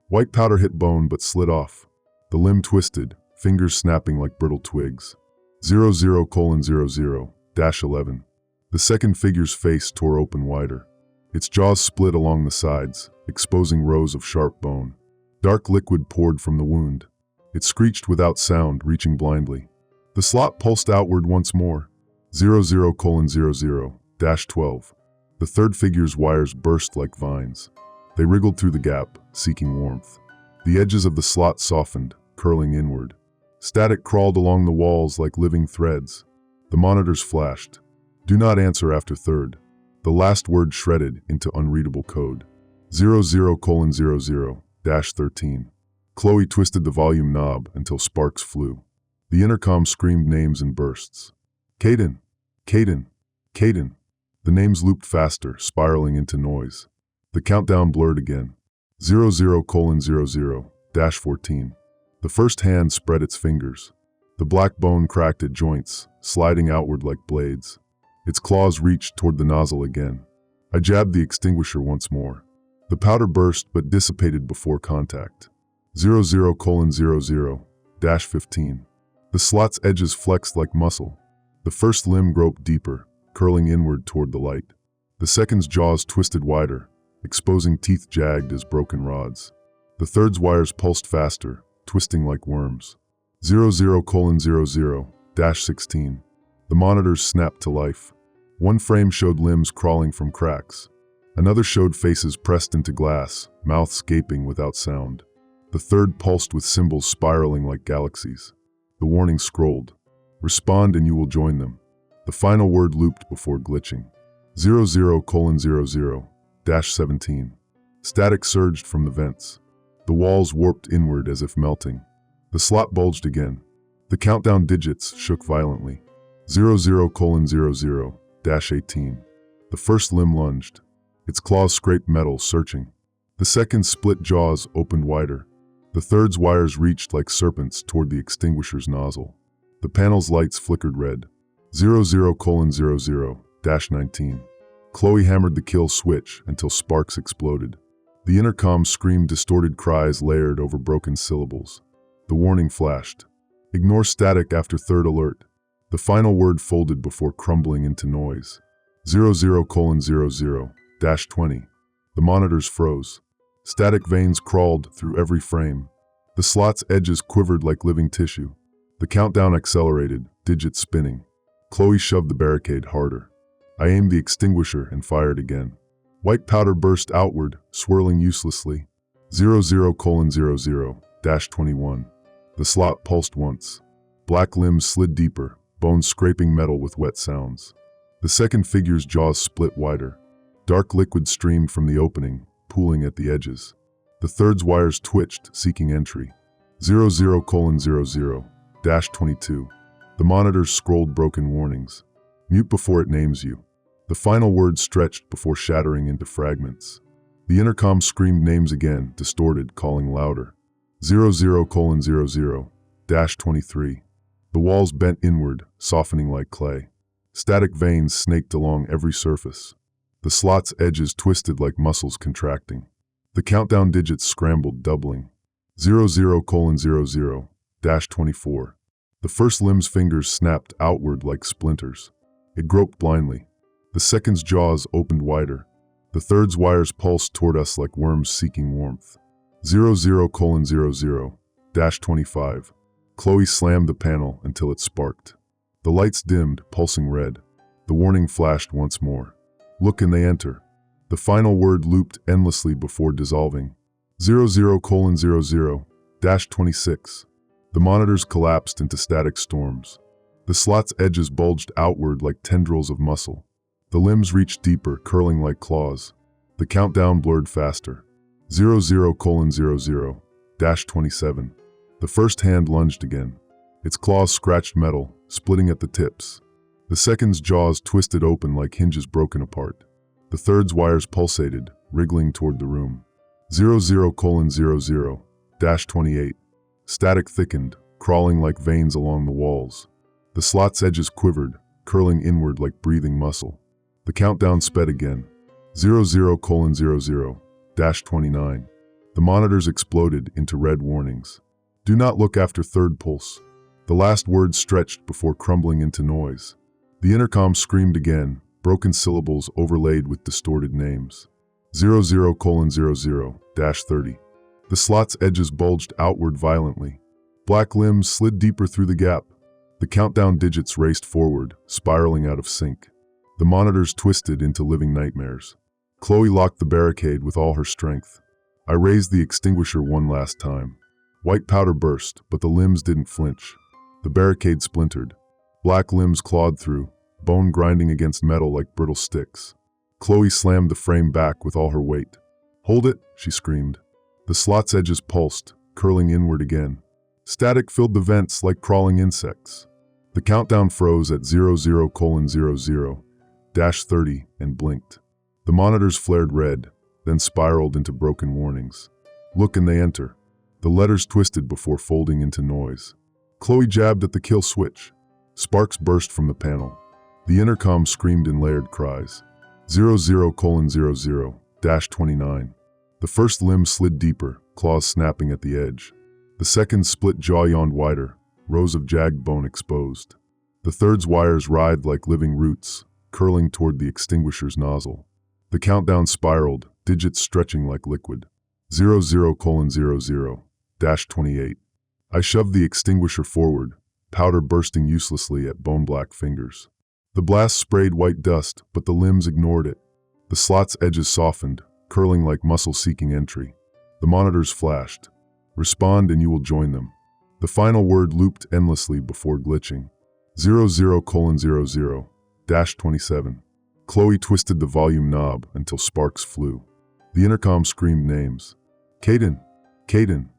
White powder hit bone but slid off. The limb twisted, fingers snapping like brittle twigs. 00:00-11. The second figure's face tore open wider. Its jaws split along the sides, exposing rows of sharp bone. Dark liquid poured from the wound. It screeched without sound, reaching blindly. The slot pulsed outward once more. 00:00-12. The third figure's wires burst like vines. They wriggled through the gap, seeking warmth. The edges of the slot softened, curling inward. Static crawled along the walls like living threads. The monitors flashed. "Do not answer after third." the last word shredded into unreadable code. 00:00-13. Chloe twisted the volume knob until sparks flew. The intercom screamed names in bursts. Caden! Caden! Caden! The names looped faster, spiraling into noise. The countdown blurred again. 00:00-14. The first hand spread its fingers. The black bone cracked at joints, sliding outward like blades. Its claws reached toward the nozzle again. I jabbed the extinguisher once more. The powder burst but dissipated before contact. 00:00-15. The slot's edges flexed like muscle. The first limb groped deeper, curling inward toward the light. The second's jaws twisted wider, exposing teeth jagged as broken rods. The third's wires pulsed faster, twisting like worms. 00:00-16. The monitors snapped to life. One frame showed limbs crawling from cracks. Another showed faces pressed into glass, mouths gaping without sound. The third pulsed with symbols spiraling like galaxies. The warning scrolled. Respond and you will join them. The final word looped before glitching. 00:00-17. Static surged from the vents. The walls warped inward as if melting. The slot bulged again. The countdown digits shook violently. 00:00-18. The first limb lunged. Its claws scraped metal, searching. The second's split jaws opened wider. The third's wires reached like serpents toward the extinguisher's nozzle. The panel's lights flickered red. 00:00-19. Chloe hammered the kill switch until sparks exploded. The intercom screamed distorted cries layered over broken syllables. The warning flashed. Ignore static after third alert. The final word folded before crumbling into noise. 00:00-20. The monitors froze. Static veins crawled through every frame. The slot's edges quivered like living tissue. The countdown accelerated, digits spinning. Chloe shoved the barricade harder. I aimed the extinguisher and fired again. White powder burst outward, swirling uselessly. 00:00-21. The slot pulsed once. Black limbs slid deeper, bones scraping metal with wet sounds. The second figure's jaws split wider. Dark liquid streamed from the opening, pooling at the edges. The third's wires twitched, seeking entry. 00:00-22. The monitors scrolled broken warnings. Mute before it names you. The final word stretched before shattering into fragments. The intercom screamed names again, distorted, calling louder. 00:00-23. The walls bent inward, softening like clay. Static veins snaked along every surface. The slot's edges twisted like muscles contracting. The countdown digits scrambled, doubling. 00:00-24. The first limb's fingers snapped outward like splinters. It groped blindly. The second's jaws opened wider. The third's wires pulsed toward us like worms seeking warmth. 00:00-25. Chloe slammed the panel until it sparked. The lights dimmed, pulsing red. The warning flashed once more. Look and they enter. The final word looped endlessly before dissolving. 00:00-26. The monitors collapsed into static storms. The slot's edges bulged outward like tendrils of muscle. The limbs reached deeper, curling like claws. The countdown blurred faster. 00:00-27. The first hand lunged again. Its claws scratched metal, splitting at the tips. The second's jaws twisted open like hinges broken apart. The third's wires pulsated, wriggling toward the room. 00:00-28. Static thickened, crawling like veins along the walls. The slot's edges quivered, curling inward like breathing muscle. The countdown sped again. 00:00-29. The monitors exploded into red warnings. Do not look after third pulse. The last word stretched before crumbling into noise. The intercom screamed again, broken syllables overlaid with distorted names. 00:00-30. The slot's edges bulged outward violently. Black limbs slid deeper through the gap. The countdown digits raced forward, spiraling out of sync. The monitors twisted into living nightmares. Chloe locked the barricade with all her strength. I raised the extinguisher one last time. White powder burst, but the limbs didn't flinch. The barricade splintered. Black limbs clawed through, bone grinding against metal like brittle sticks. Chloe slammed the frame back with all her weight. "Hold it," she screamed. The slot's edges pulsed, curling inward again. Static filled the vents like crawling insects. The countdown froze at 00:00-30 and blinked. The monitors flared red, then spiraled into broken warnings. "Look," and they enter. The letters twisted before folding into noise. Chloe jabbed at the kill switch. Sparks burst from the panel. The intercom screamed in layered cries. 00:00-29. The first limb slid deeper, claws snapping at the edge. The second's split jaw yawned wider, rows of jagged bone exposed. The third's wires writhed like living roots, curling toward the extinguisher's nozzle. The countdown spiraled, digits stretching like liquid. 00:00-28. I shoved the extinguisher forward, powder bursting uselessly at bone-black fingers. The blast sprayed white dust, but the limbs ignored it. The slot's edges softened, curling like muscle-seeking entry. The monitors flashed. "Respond and you will join them." The final word looped endlessly before glitching. 00:00-27. Chloe twisted the volume knob until sparks flew. The intercom screamed names. "Caden! Caden!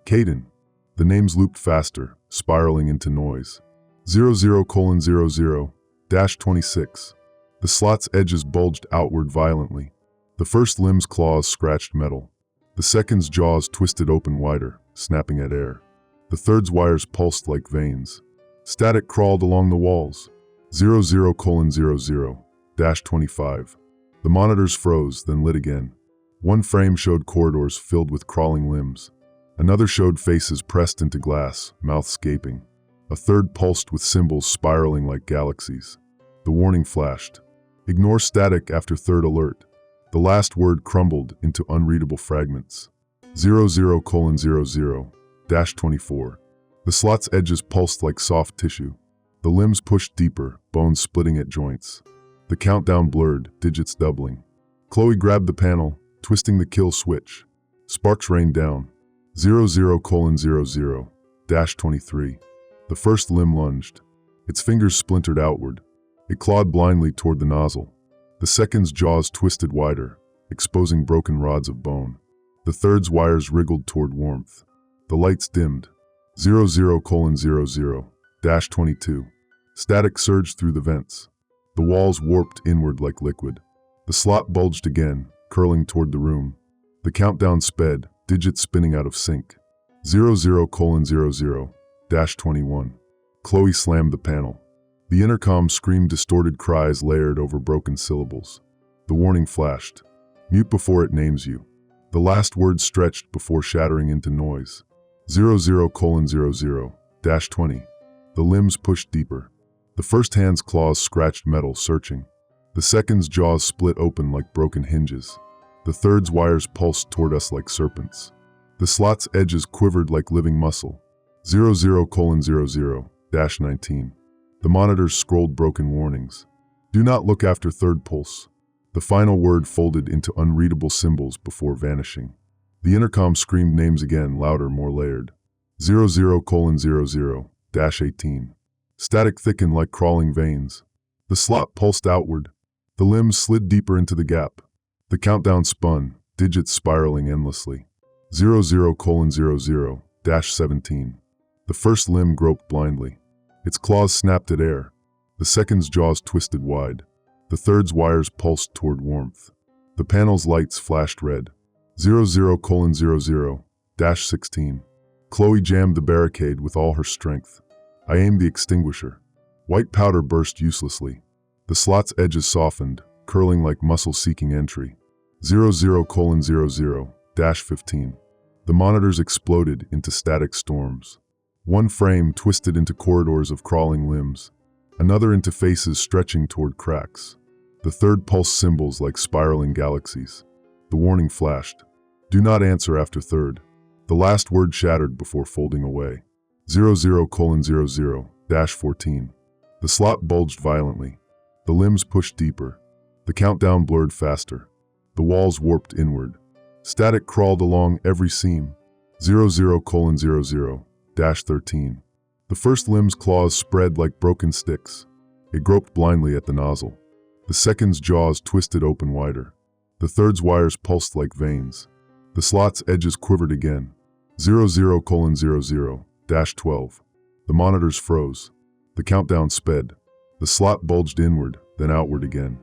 Caden!" The names looped faster, spiraling into noise. 00:00-26. The slot's edges bulged outward violently. The first limb's claws scratched metal. The second's jaws twisted open wider, snapping at air. The third's wires pulsed like veins. Static crawled along the walls. 00:00-25. The monitors froze, then lit again. One frame showed corridors filled with crawling limbs. Another showed faces pressed into glass, mouths gaping. A third pulsed with symbols spiraling like galaxies. The warning flashed. "Ignore static after third alert." The last word crumbled into unreadable fragments. 00:00-24. The slot's edges pulsed like soft tissue. The limbs pushed deeper, bones splitting at joints. The countdown blurred, digits doubling. Chloe grabbed the panel, twisting the kill switch. Sparks rained down. 00:00-23. The first limb lunged. Its fingers splintered outward. It clawed blindly toward the nozzle. The second's jaws twisted wider, exposing broken rods of bone. The third's wires wriggled toward warmth. The lights dimmed. 00:00-22. Static surged through the vents. The walls warped inward like liquid. The slot bulged again, curling toward the room. The countdown sped, digits spinning out of sync. 00:00-21. Chloe slammed the panel. The intercom screamed distorted cries layered over broken syllables. The warning flashed. "Mute before it names you." The last word stretched before shattering into noise. 00:00-20. The limbs pushed deeper. The first hand's claws scratched metal, searching. The second's jaws split open like broken hinges. The third's wires pulsed toward us like serpents. The slot's edges quivered like living muscle. 00:00-19. The monitors scrolled broken warnings. "Do not look after third pulse." The final word folded into unreadable symbols before vanishing. The intercom screamed names again, louder, more layered. 00:00-18. Static thickened like crawling veins. The slot pulsed outward. The limbs slid deeper into the gap. The countdown spun, digits spiraling endlessly. 00:00-17. The first limb groped blindly. Its claws snapped at air. The second's jaws twisted wide. The third's wires pulsed toward warmth. The panel's lights flashed red. 00:00-16. Chloe jammed the barricade with all her strength. I aimed the extinguisher. White powder burst uselessly. The slot's edges softened, curling like muscle-seeking entry. 00:00-15. The monitors exploded into static storms. One frame twisted into corridors of crawling limbs, another into faces stretching toward cracks. The third pulsed symbols like spiraling galaxies. The warning flashed. "Do not answer after third." The last word shattered before folding away. 00:00-14. The slot bulged violently. The limbs pushed deeper. The countdown blurred faster. The walls warped inward. Static crawled along every seam. 00:00-13. The first limb's claws spread like broken sticks. It groped blindly at the nozzle. The second's jaws twisted open wider. The third's wires pulsed like veins. The slot's edges quivered again. 00:00-12. The monitors froze. The countdown sped. The slot bulged inward, then outward again.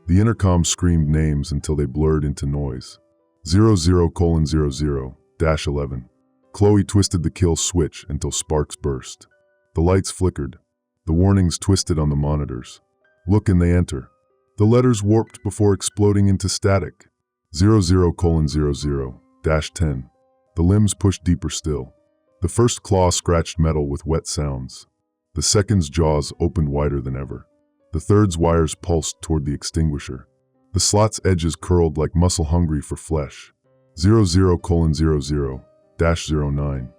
The intercom screamed names until they blurred into noise. 00:00-11. Chloe twisted the kill switch until sparks burst. The lights flickered. The warnings twisted on the monitors. Look and they enter. The letters warped before exploding into static. 00:00-10. The limbs pushed deeper still. The first claw scratched metal with wet sounds. The second's jaws opened wider than ever. The third's wires pulsed toward the extinguisher. The slot's edges curled like muscle hungry for flesh. 00:00-09.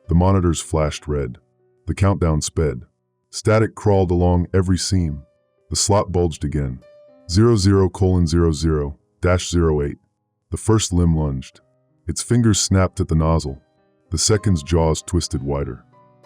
The monitors flashed red. The countdown sped. Static crawled along every seam. The slot bulged again. 00:00-08. The first limb lunged. Its fingers snapped at the nozzle. The second's jaws twisted wider.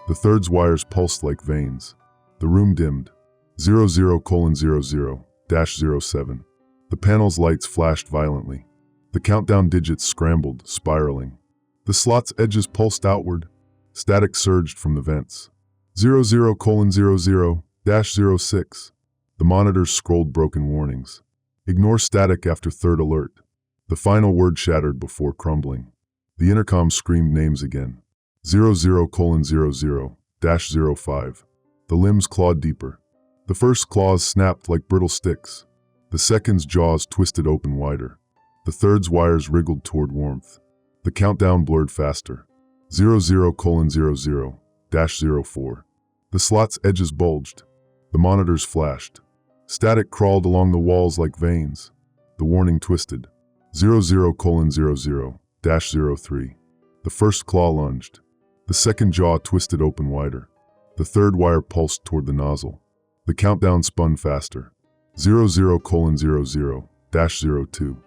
The third's wires pulsed like veins. The room dimmed. 00:00-07. The panel's lights flashed violently. The countdown digits scrambled, spiraling. The slot's edges pulsed outward. Static surged from the vents. 00:00-06. The monitors scrolled broken warnings. Ignore static after third alert. The final word shattered before crumbling. The intercom screamed names again. 00:00-05. The limbs clawed deeper. The first claws snapped like brittle sticks. The second's jaws twisted open wider. The third's wires wriggled toward warmth. The countdown blurred faster. 00:00-04. The slot's edges bulged. The monitors flashed. Static crawled along the walls like veins. The warning twisted. 00:00-03. The first claw lunged. The second jaw twisted open wider. The third wire pulsed toward the nozzle. The countdown spun faster. 00:00-02.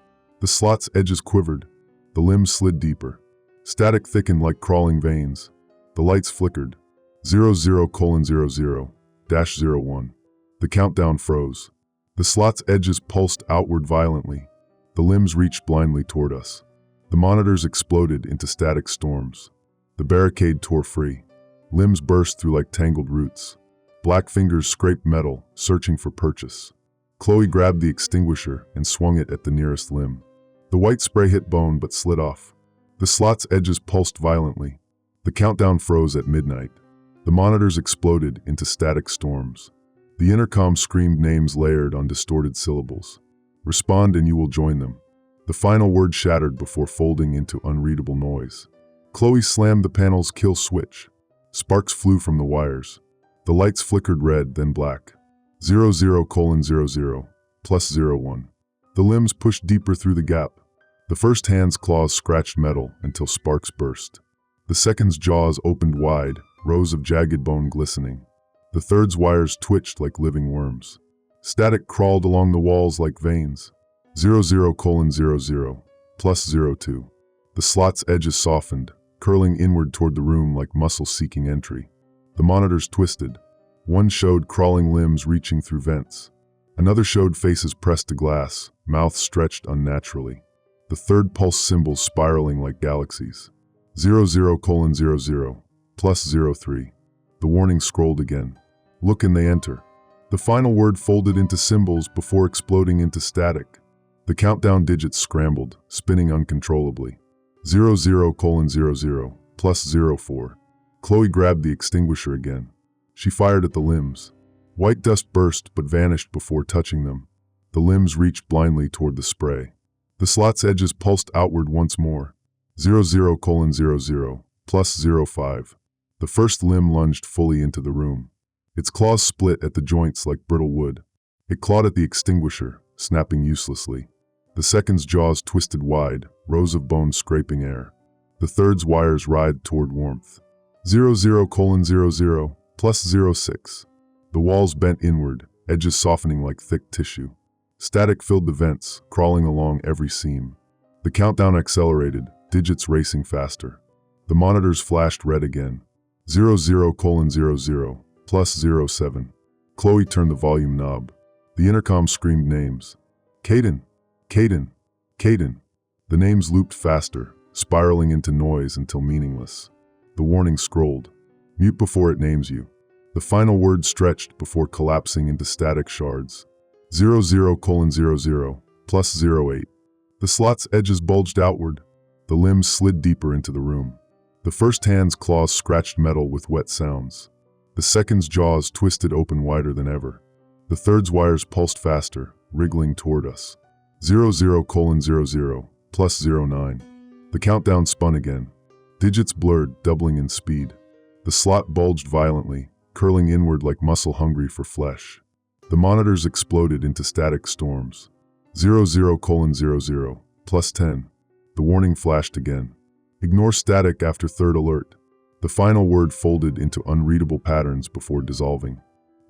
The slot's edges quivered. The limbs slid deeper. Static thickened like crawling veins. The lights flickered. 00:00-01. The countdown froze. The slot's edges pulsed outward violently. The limbs reached blindly toward us. The monitors exploded into static storms. The barricade tore free. Limbs burst through like tangled roots. Black fingers scraped metal, searching for purchase. Chloe grabbed the extinguisher and swung it at the nearest limb. The white spray hit bone but slid off. The slot's edges pulsed violently. The countdown froze at midnight. The monitors exploded into static storms. The intercom screamed names layered on distorted syllables. Respond and you will join them. The final word shattered before folding into unreadable noise. Chloe slammed the panel's kill switch. Sparks flew from the wires. The lights flickered red, then black. 00:00+01. The limbs pushed deeper through the gap. The first hand's claws scratched metal until sparks burst. The second's jaws opened wide, rows of jagged bone glistening. The third's wires twitched like living worms. Static crawled along the walls like veins. 00:00+02. The slot's edges softened, curling inward toward the room like muscles seeking entry. The monitors twisted. One showed crawling limbs reaching through vents. Another showed faces pressed to glass, mouths stretched unnaturally. The third pulsed symbols spiraling like galaxies. 00:00+03. The warning scrolled again. Look and they enter. The final word folded into symbols before exploding into static. The countdown digits scrambled, spinning uncontrollably. 00:00+04. Chloe grabbed the extinguisher again. She fired at the limbs. White dust burst but vanished before touching them. The limbs reached blindly toward the spray. The slot's edges pulsed outward once more. 00:00+05. The first limb lunged fully into the room. Its claws split at the joints like brittle wood. It clawed at the extinguisher, snapping uselessly. The second's jaws twisted wide, rows of bones scraping air. The third's wires writhed toward warmth. 00:00+06. The walls bent inward, edges softening like thick tissue. Static filled the vents, crawling along every seam. The countdown accelerated, digits racing faster. The monitors flashed red again. 00:00+07. Chloe turned the volume knob. The intercom screamed names. Caden, Caden, Caden. The names looped faster, spiraling into noise until meaningless. The warning scrolled. Mute before it names you. The final word stretched before collapsing into static shards. 00:00 plus 08. The slot's edges bulged outward. The limbs slid deeper into the room. The first hand's claws scratched metal with wet sounds. The second's jaws twisted open wider than ever. The third's wires pulsed faster, wriggling toward us. 00:00 plus 09. The countdown spun again. Digits blurred, doubling in speed. The slot bulged violently, curling inward like muscle hungry for flesh. The monitors exploded into static storms. 00:00 plus 10. The warning flashed again. Ignore static after third alert. The final word folded into unreadable patterns before dissolving.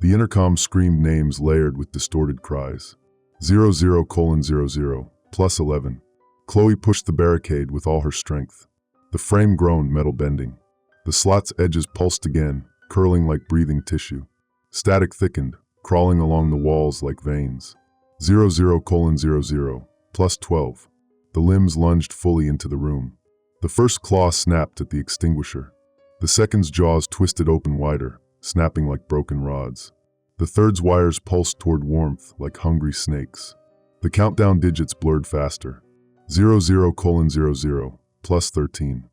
The intercom screamed names layered with distorted cries. 00:00 plus 11. Chloe pushed the barricade with all her strength. The frame groaned, metal bending. The slot's edges pulsed again, curling like breathing tissue. Static thickened, crawling along the walls like veins. 00:00 plus 12. The limbs lunged fully into the room. The first claw snapped at the extinguisher. The second's jaws twisted open wider, snapping like broken rods. The third's wires pulsed toward warmth like hungry snakes. The countdown digits blurred faster. 00:00 plus 13.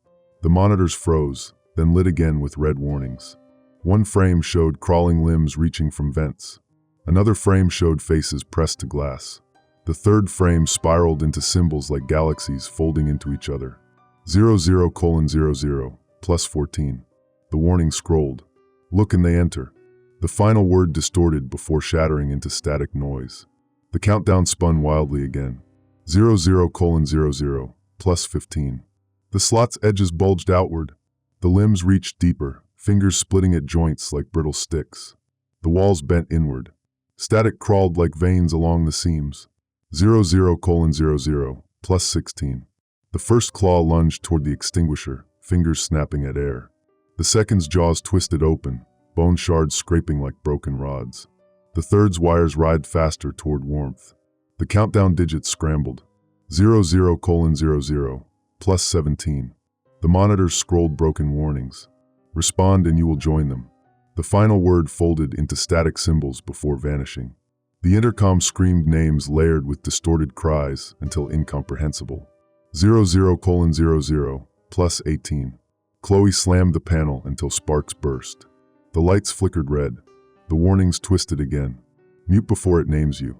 The monitors froze, then lit again with red warnings. One frame showed crawling limbs reaching from vents. Another frame showed faces pressed to glass. The third frame spiraled into symbols like galaxies folding into each other. 00:00 plus 14. The warning scrolled. Look and they enter. The final word distorted before shattering into static noise. The countdown spun wildly again. 00:00 plus 15. The slot's edges bulged outward. The limbs reached deeper, fingers splitting at joints like brittle sticks. The walls bent inward. Static crawled like veins along the seams. 00:00 plus 16. The first claw lunged toward the extinguisher, fingers snapping at air. The second's jaws twisted open, bone shards scraping like broken rods. The third's wires writhed faster toward warmth. The countdown digits scrambled. 00:00 plus 17. The monitors scrolled broken warnings. Respond and you will join them. The final word folded into static symbols before vanishing. The intercom screamed names layered with distorted cries until incomprehensible. 00:00 plus 18. Chloe slammed the panel until sparks burst. The lights flickered red. The warnings twisted again. Mute before it names you.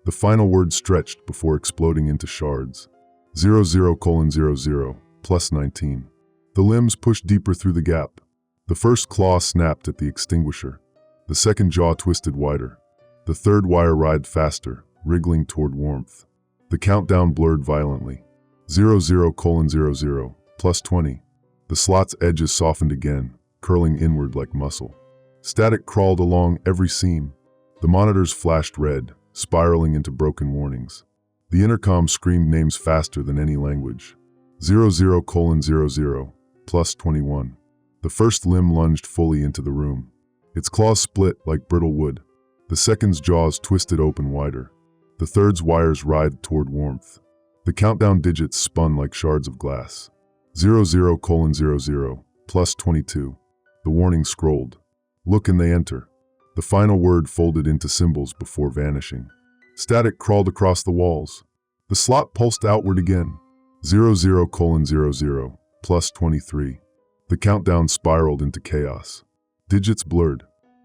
The final word stretched before exploding into shards. 00:00 plus 19. The limbs pushed deeper through the gap. The first claw snapped at the extinguisher. The second jaw twisted wider. The third wire writhed faster, wriggling toward warmth. The countdown blurred violently. 00:00 plus 20. The slot's edges softened again, curling inward like muscle. Static crawled along every seam. The monitors flashed red, spiraling into broken warnings. The intercom screamed names faster than any language. 00:00 plus 21. The first limb lunged fully into the room. Its claws split like brittle wood. The second's jaws twisted open wider. The third's wires writhed toward warmth. The countdown digits spun like shards of glass. 00:00 plus 22. The warning scrolled. Look and they enter. The final word folded into symbols before vanishing. Static crawled across the walls. The slot pulsed outward again. 00:00 plus 23. The countdown spiraled into chaos. Digits blurred.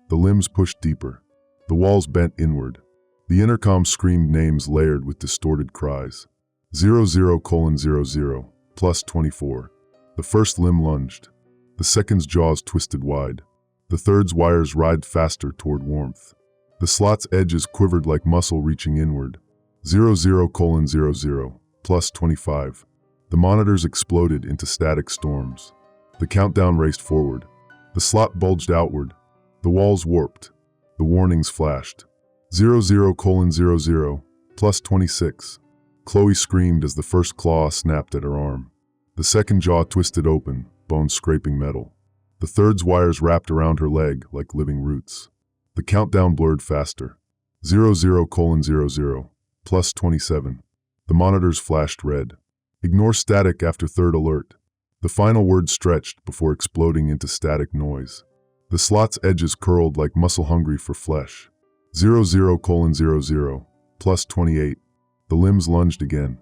The limbs pushed deeper. The walls bent inward. The intercom screamed names layered with distorted cries. 00:00 plus 24. The first limb lunged. The second's jaws twisted wide. The third's wires writhed faster toward warmth. The slot's edges quivered like muscle reaching inward. 00:00 plus 25. The monitors exploded into static storms. The countdown raced forward. The slot bulged outward. The walls warped. The warnings flashed. 00:00 plus 26. Chloe screamed as the first claw snapped at her arm. The second jaw twisted open, bones scraping metal. The third's wires wrapped around her leg like living roots. The countdown blurred faster. 00:00 plus 27. The monitors flashed red. Ignore static after third alert. The final word stretched before exploding into static noise. The slot's edges curled like muscle hungry for flesh. 00:00 plus 28. The limbs lunged again.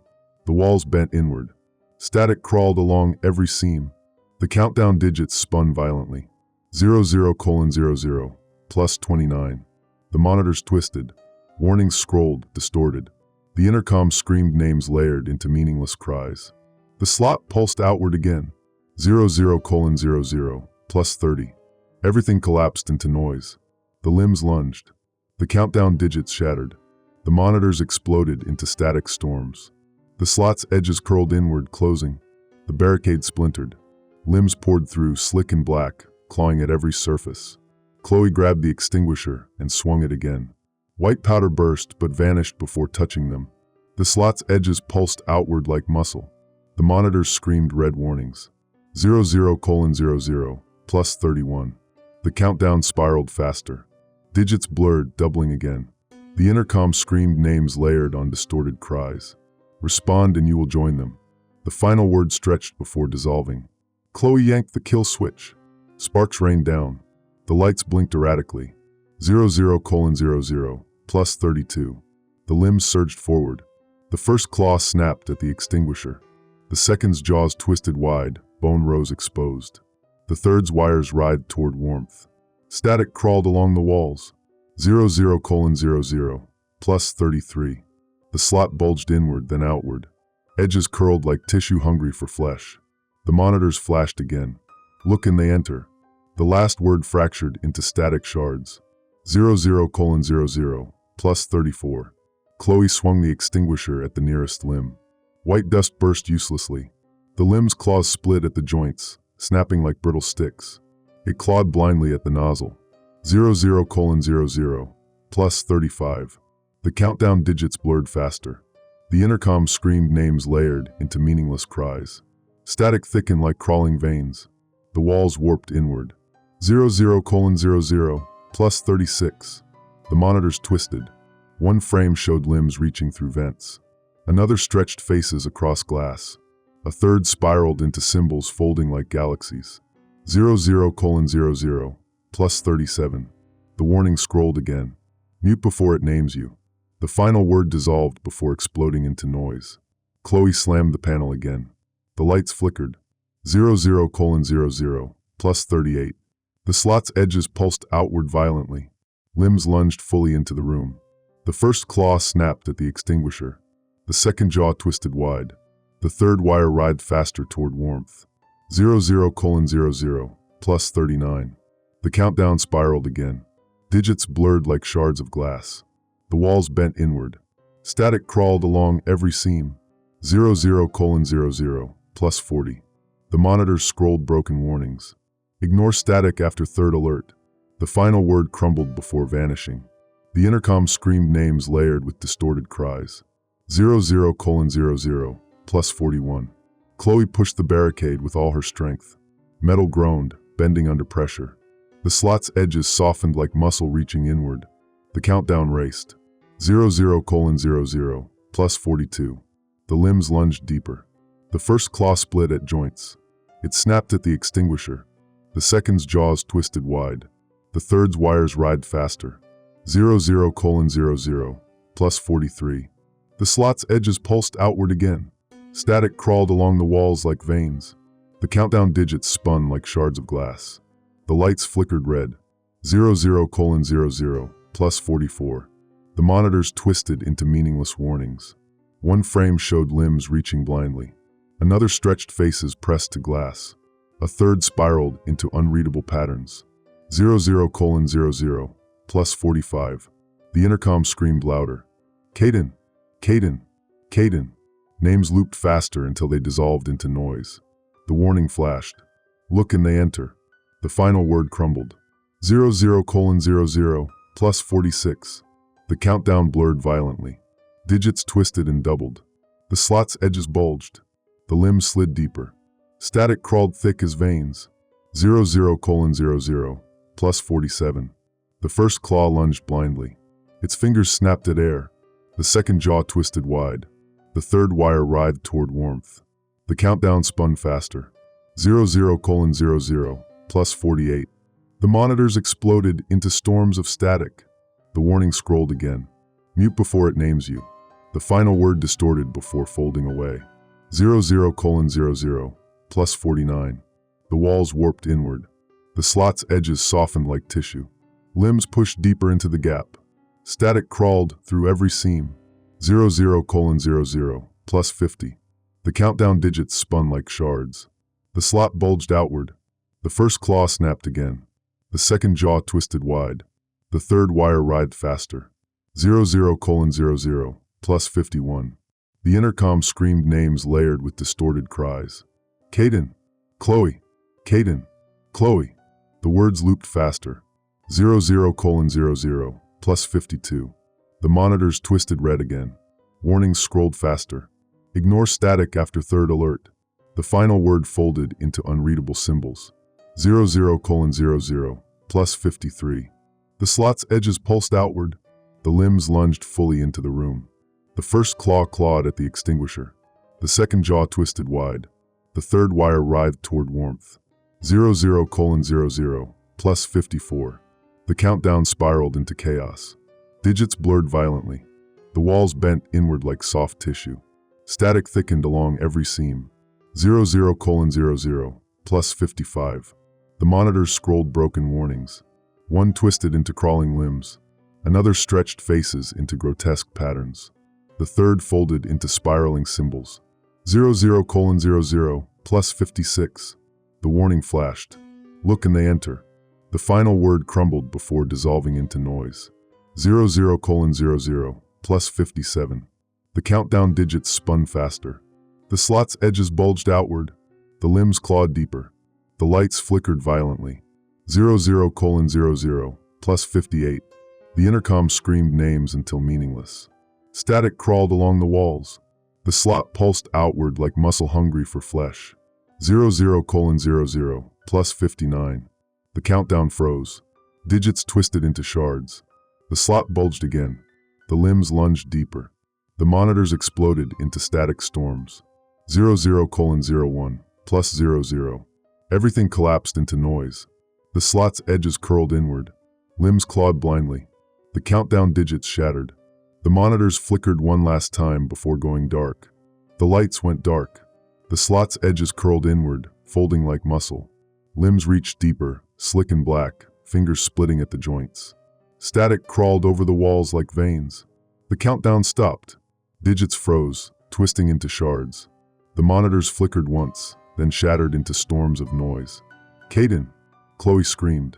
The walls bent inward. Static crawled along every seam. The countdown digits spun violently. 00:00 plus 29. The monitors twisted. Warnings scrolled, distorted. The intercom screamed names layered into meaningless cries. The slot pulsed outward again. 00:00 plus 30. Everything collapsed into noise. The limbs lunged. The countdown digits shattered. The monitors exploded into static storms. The slot's edges curled inward, closing. The barricade splintered. Limbs poured through, slick and black, clawing at every surface. Chloe grabbed the extinguisher and swung it again. White powder burst but vanished before touching them. The slot's edges pulsed outward like muscle. The monitors screamed red warnings. 00:00 plus 31. The countdown spiraled faster. Digits blurred, doubling again. The intercom screamed names layered on distorted cries. Respond and you will join them. The final word stretched before dissolving. Chloe yanked the kill switch. Sparks rained down. The lights blinked erratically. 00:00 plus 32. The limbs surged forward. The first claw snapped at the extinguisher. The second's jaws twisted wide, bone rows exposed. The third's wires writhed toward warmth. Static crawled along the walls. 00:00 plus 33. The slot bulged inward, then outward. Edges curled like tissue hungry for flesh. The monitors flashed again. Look and they enter. The last word fractured into static shards. 00:00 plus 34. Chloe swung the extinguisher at the nearest limb. White dust burst uselessly. The limb's claws split at the joints, snapping like brittle sticks. It clawed blindly at the nozzle. 00:00 plus 35. The countdown digits blurred faster. The intercom screamed names layered into meaningless cries. Static thickened like crawling veins. The walls warped inward. 00:00 plus 36. The monitors twisted. One frame showed limbs reaching through vents. Another stretched faces across glass. A third spiraled into symbols folding like galaxies. 00:00 plus 37. The warning scrolled again. Mute before it names you. The final word dissolved before exploding into noise. Chloe slammed the panel again. The lights flickered. 00:00 plus 38. The slot's edges pulsed outward violently. Limbs lunged fully into the room. The first claw snapped at the extinguisher. The second jaw twisted wide. The third wire writhed faster toward warmth. 00:00 plus 39. The countdown spiraled again. Digits blurred like shards of glass. The walls bent inward. Static crawled along every seam. 00:00 plus 40. The monitors scrolled broken warnings. Ignore static after third alert. The final word crumbled before vanishing. The intercom screamed names layered with distorted cries. 00:00 plus 41. Chloe pushed the barricade with all her strength. Metal groaned, bending under pressure. The slot's edges softened like muscle reaching inward. The countdown raced. 00:00 plus 42. The limbs lunged deeper. The first claw split at joints. It snapped at the extinguisher. The second's jaws twisted wide. The third's wires writhed faster. 00:00 plus 43. The slot's edges pulsed outward again. Static crawled along the walls like veins. The countdown digits spun like shards of glass. The lights flickered red. 00:00 plus 44. The monitors twisted into meaningless warnings. One frame showed limbs reaching blindly. Another stretched faces pressed to glass. A third spiraled into unreadable patterns. 00:00 plus 45. The intercom screamed louder. Caden! Caden! Caden! Names looped faster until they dissolved into noise. The warning flashed. Look and they enter. The final word crumbled. 00:00 plus 46. The countdown blurred violently. Digits twisted and doubled. The slot's edges bulged. The limbs slid deeper. Static crawled thick as veins. 00:00 plus 47. The first claw lunged blindly. Its fingers snapped at air. The second jaw twisted wide. The third wire writhed toward warmth. The countdown spun faster. 00:00 plus 48. The monitors exploded into storms of static. The warning scrolled again. Mute before it names you. The final word distorted before folding away. 00:00 plus 49. The walls warped inward. The slot's edges softened like tissue. Limbs pushed deeper into the gap. Static crawled through every seam. 00:00 plus 50. The countdown digits spun like shards. The slot bulged outward. The first claw snapped again. The second jaw twisted wide. The third wire writhed faster. 00:00 plus 51. The intercom screamed names layered with distorted cries. Caden, Chloe, Caden, Chloe. The words looped faster. 00:00 plus 52. The monitors twisted red again. Warnings scrolled faster. Ignore static after third alert. The final word folded into unreadable symbols. 00:00 plus 53. The slot's edges pulsed outward. The limbs lunged fully into the room. The first claw clawed at the extinguisher. The second jaw twisted wide. The third wire writhed toward warmth. 00:00 plus 54. The countdown spiraled into chaos. Digits blurred violently. The walls bent inward like soft tissue. Static thickened along every seam. 00:00 plus 55. The monitors scrolled broken warnings. One twisted into crawling limbs. Another stretched faces into grotesque patterns. The third folded into spiraling symbols. 00:00 plus 56. The warning flashed. Look and they enter. The final word crumbled before dissolving into noise. 00:00 plus 57. The countdown digits spun faster. The slot's edges bulged outward. The limbs clawed deeper. The lights flickered violently. 00:00 plus 58. The intercom screamed names until meaningless. Static crawled along the walls. The slot pulsed outward like muscle hungry for flesh. 00:00 plus 59. The countdown froze. Digits twisted into shards. The slot bulged again. The limbs lunged deeper. The monitors exploded into static storms. 00:01 plus 00. Everything collapsed into noise. The slot's edges curled inward. Limbs clawed blindly. The countdown digits shattered. The monitors flickered one last time before going dark. The lights went dark. The slot's edges curled inward, folding like muscle. Limbs reached deeper, slick and black, fingers splitting at the joints. Static crawled over the walls like veins. The countdown stopped. Digits froze, twisting into shards. The monitors flickered once, then shattered into storms of noise. Caden, Chloe screamed.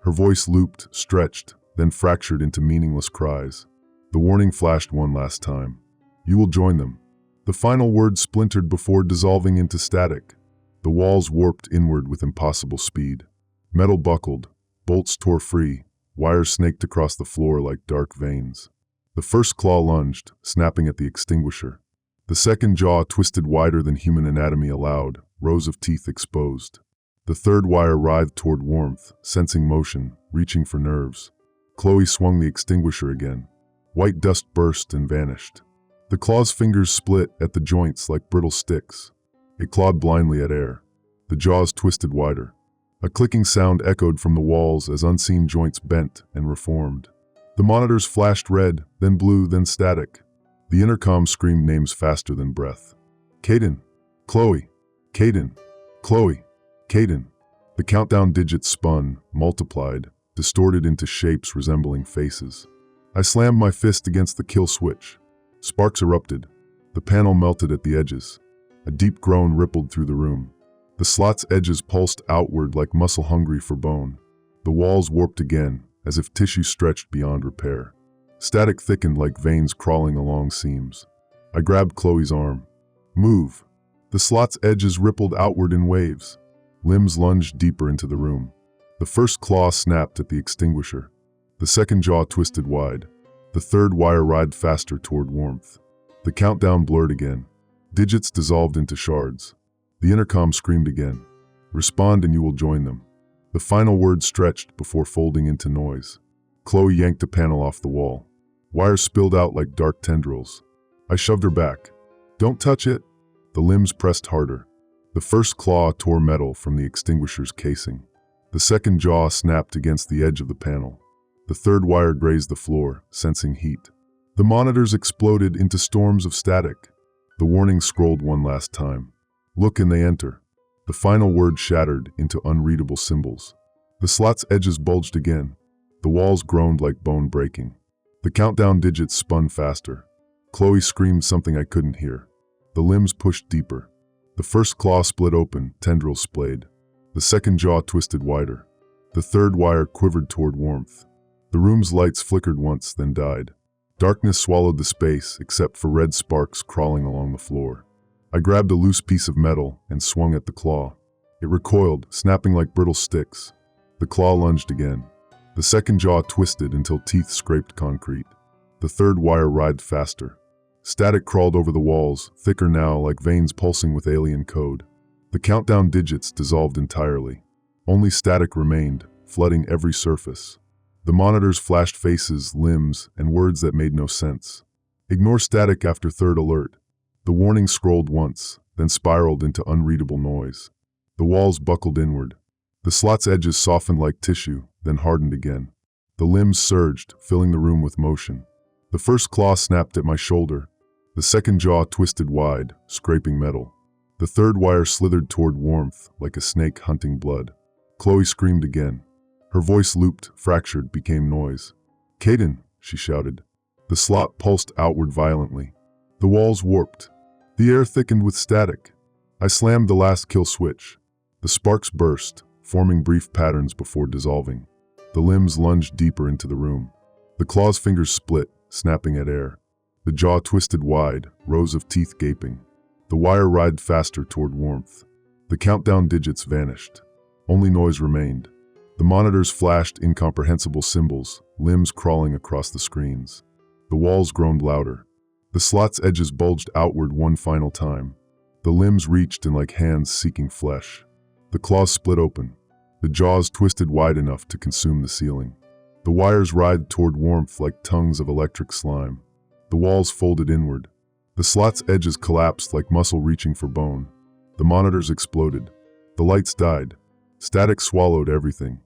Her voice looped, stretched, then fractured into meaningless cries. The warning flashed one last time. You will join them. The final word splintered before dissolving into static. The walls warped inward with impossible speed. Metal buckled, bolts tore free, wires snaked across the floor like dark veins. The first claw lunged, snapping at the extinguisher. The second jaw twisted wider than human anatomy allowed, rows of teeth exposed. The third wire writhed toward warmth, sensing motion, reaching for nerves. Chloe swung the extinguisher again. White dust burst and vanished. The claw's fingers split at the joints like brittle sticks. It clawed blindly at air. The jaws twisted wider. A clicking sound echoed from the walls as unseen joints bent and reformed. The monitors flashed red, then blue, then static. The intercom screamed names faster than breath. Caden, Chloe, Caden, Chloe, Caden. The countdown digits spun, multiplied, distorted into shapes resembling faces. I slammed my fist against the kill switch. Sparks erupted. The panel melted at the edges. A deep groan rippled through the room. The slot's edges pulsed outward like muscle hungry for bone. The walls warped again, as if tissue stretched beyond repair. Static thickened like veins crawling along seams. I grabbed Chloe's arm. Move. The slot's edges rippled outward in waves. Limbs lunged deeper into the room. The first claw snapped at the extinguisher. The second jaw twisted wide. The third wire writhed faster toward warmth. The countdown blurred again. Digits dissolved into shards. The intercom screamed again. Respond and you will join them. The final word stretched before folding into noise. Chloe yanked a panel off the wall. Wires spilled out like dark tendrils. I shoved her back. "Don't touch it." The limbs pressed harder. The first claw tore metal from the extinguisher's casing. The second jaw snapped against the edge of the panel. The third wire grazed the floor, sensing heat. The monitors exploded into storms of static. The warning scrolled one last time. "Look and they enter." The final word shattered into unreadable symbols. The slot's edges bulged again. The walls groaned like bone breaking. The countdown digits spun faster. Chloe screamed something I couldn't hear. The limbs pushed deeper. The first claw split open, tendrils splayed. The second jaw twisted wider. The third wire quivered toward warmth. The room's lights flickered once, then died. Darkness swallowed the space, except for red sparks crawling along the floor. I grabbed a loose piece of metal and swung at the claw. It recoiled, snapping like brittle sticks. The claw lunged again. The second jaw twisted until teeth scraped concrete. The third wire writhed faster. Static crawled over the walls, thicker now, like veins pulsing with alien code. The countdown digits dissolved entirely. Only static remained, flooding every surface. The monitors flashed faces, limbs, and words that made no sense. "Ignore static after third alert." The warning scrolled once, then spiraled into unreadable noise. The walls buckled inward. The slot's edges softened like tissue, then hardened again. The limbs surged, filling the room with motion. The first claw snapped at my shoulder. The second jaw twisted wide, scraping metal. The third wire slithered toward warmth, like a snake hunting blood. Chloe screamed again. Her voice looped, fractured, became noise. "Caden," she shouted. The slot pulsed outward violently. The walls warped. The air thickened with static. I slammed the last kill switch. The sparks burst, forming brief patterns before dissolving. The limbs lunged deeper into the room. The claw's fingers split, snapping at air. The jaw twisted wide, rows of teeth gaping. The wire writhed faster toward warmth. The countdown digits vanished. Only noise remained. The monitors flashed incomprehensible symbols, limbs crawling across the screens. The walls groaned louder. The slot's edges bulged outward one final time. The limbs reached in like hands seeking flesh. The claws split open. The jaws twisted wide enough to consume the ceiling. The wires writhed toward warmth like tongues of electric slime. The walls folded inward. The slot's edges collapsed like muscle reaching for bone. The monitors exploded. The lights died. Static swallowed everything.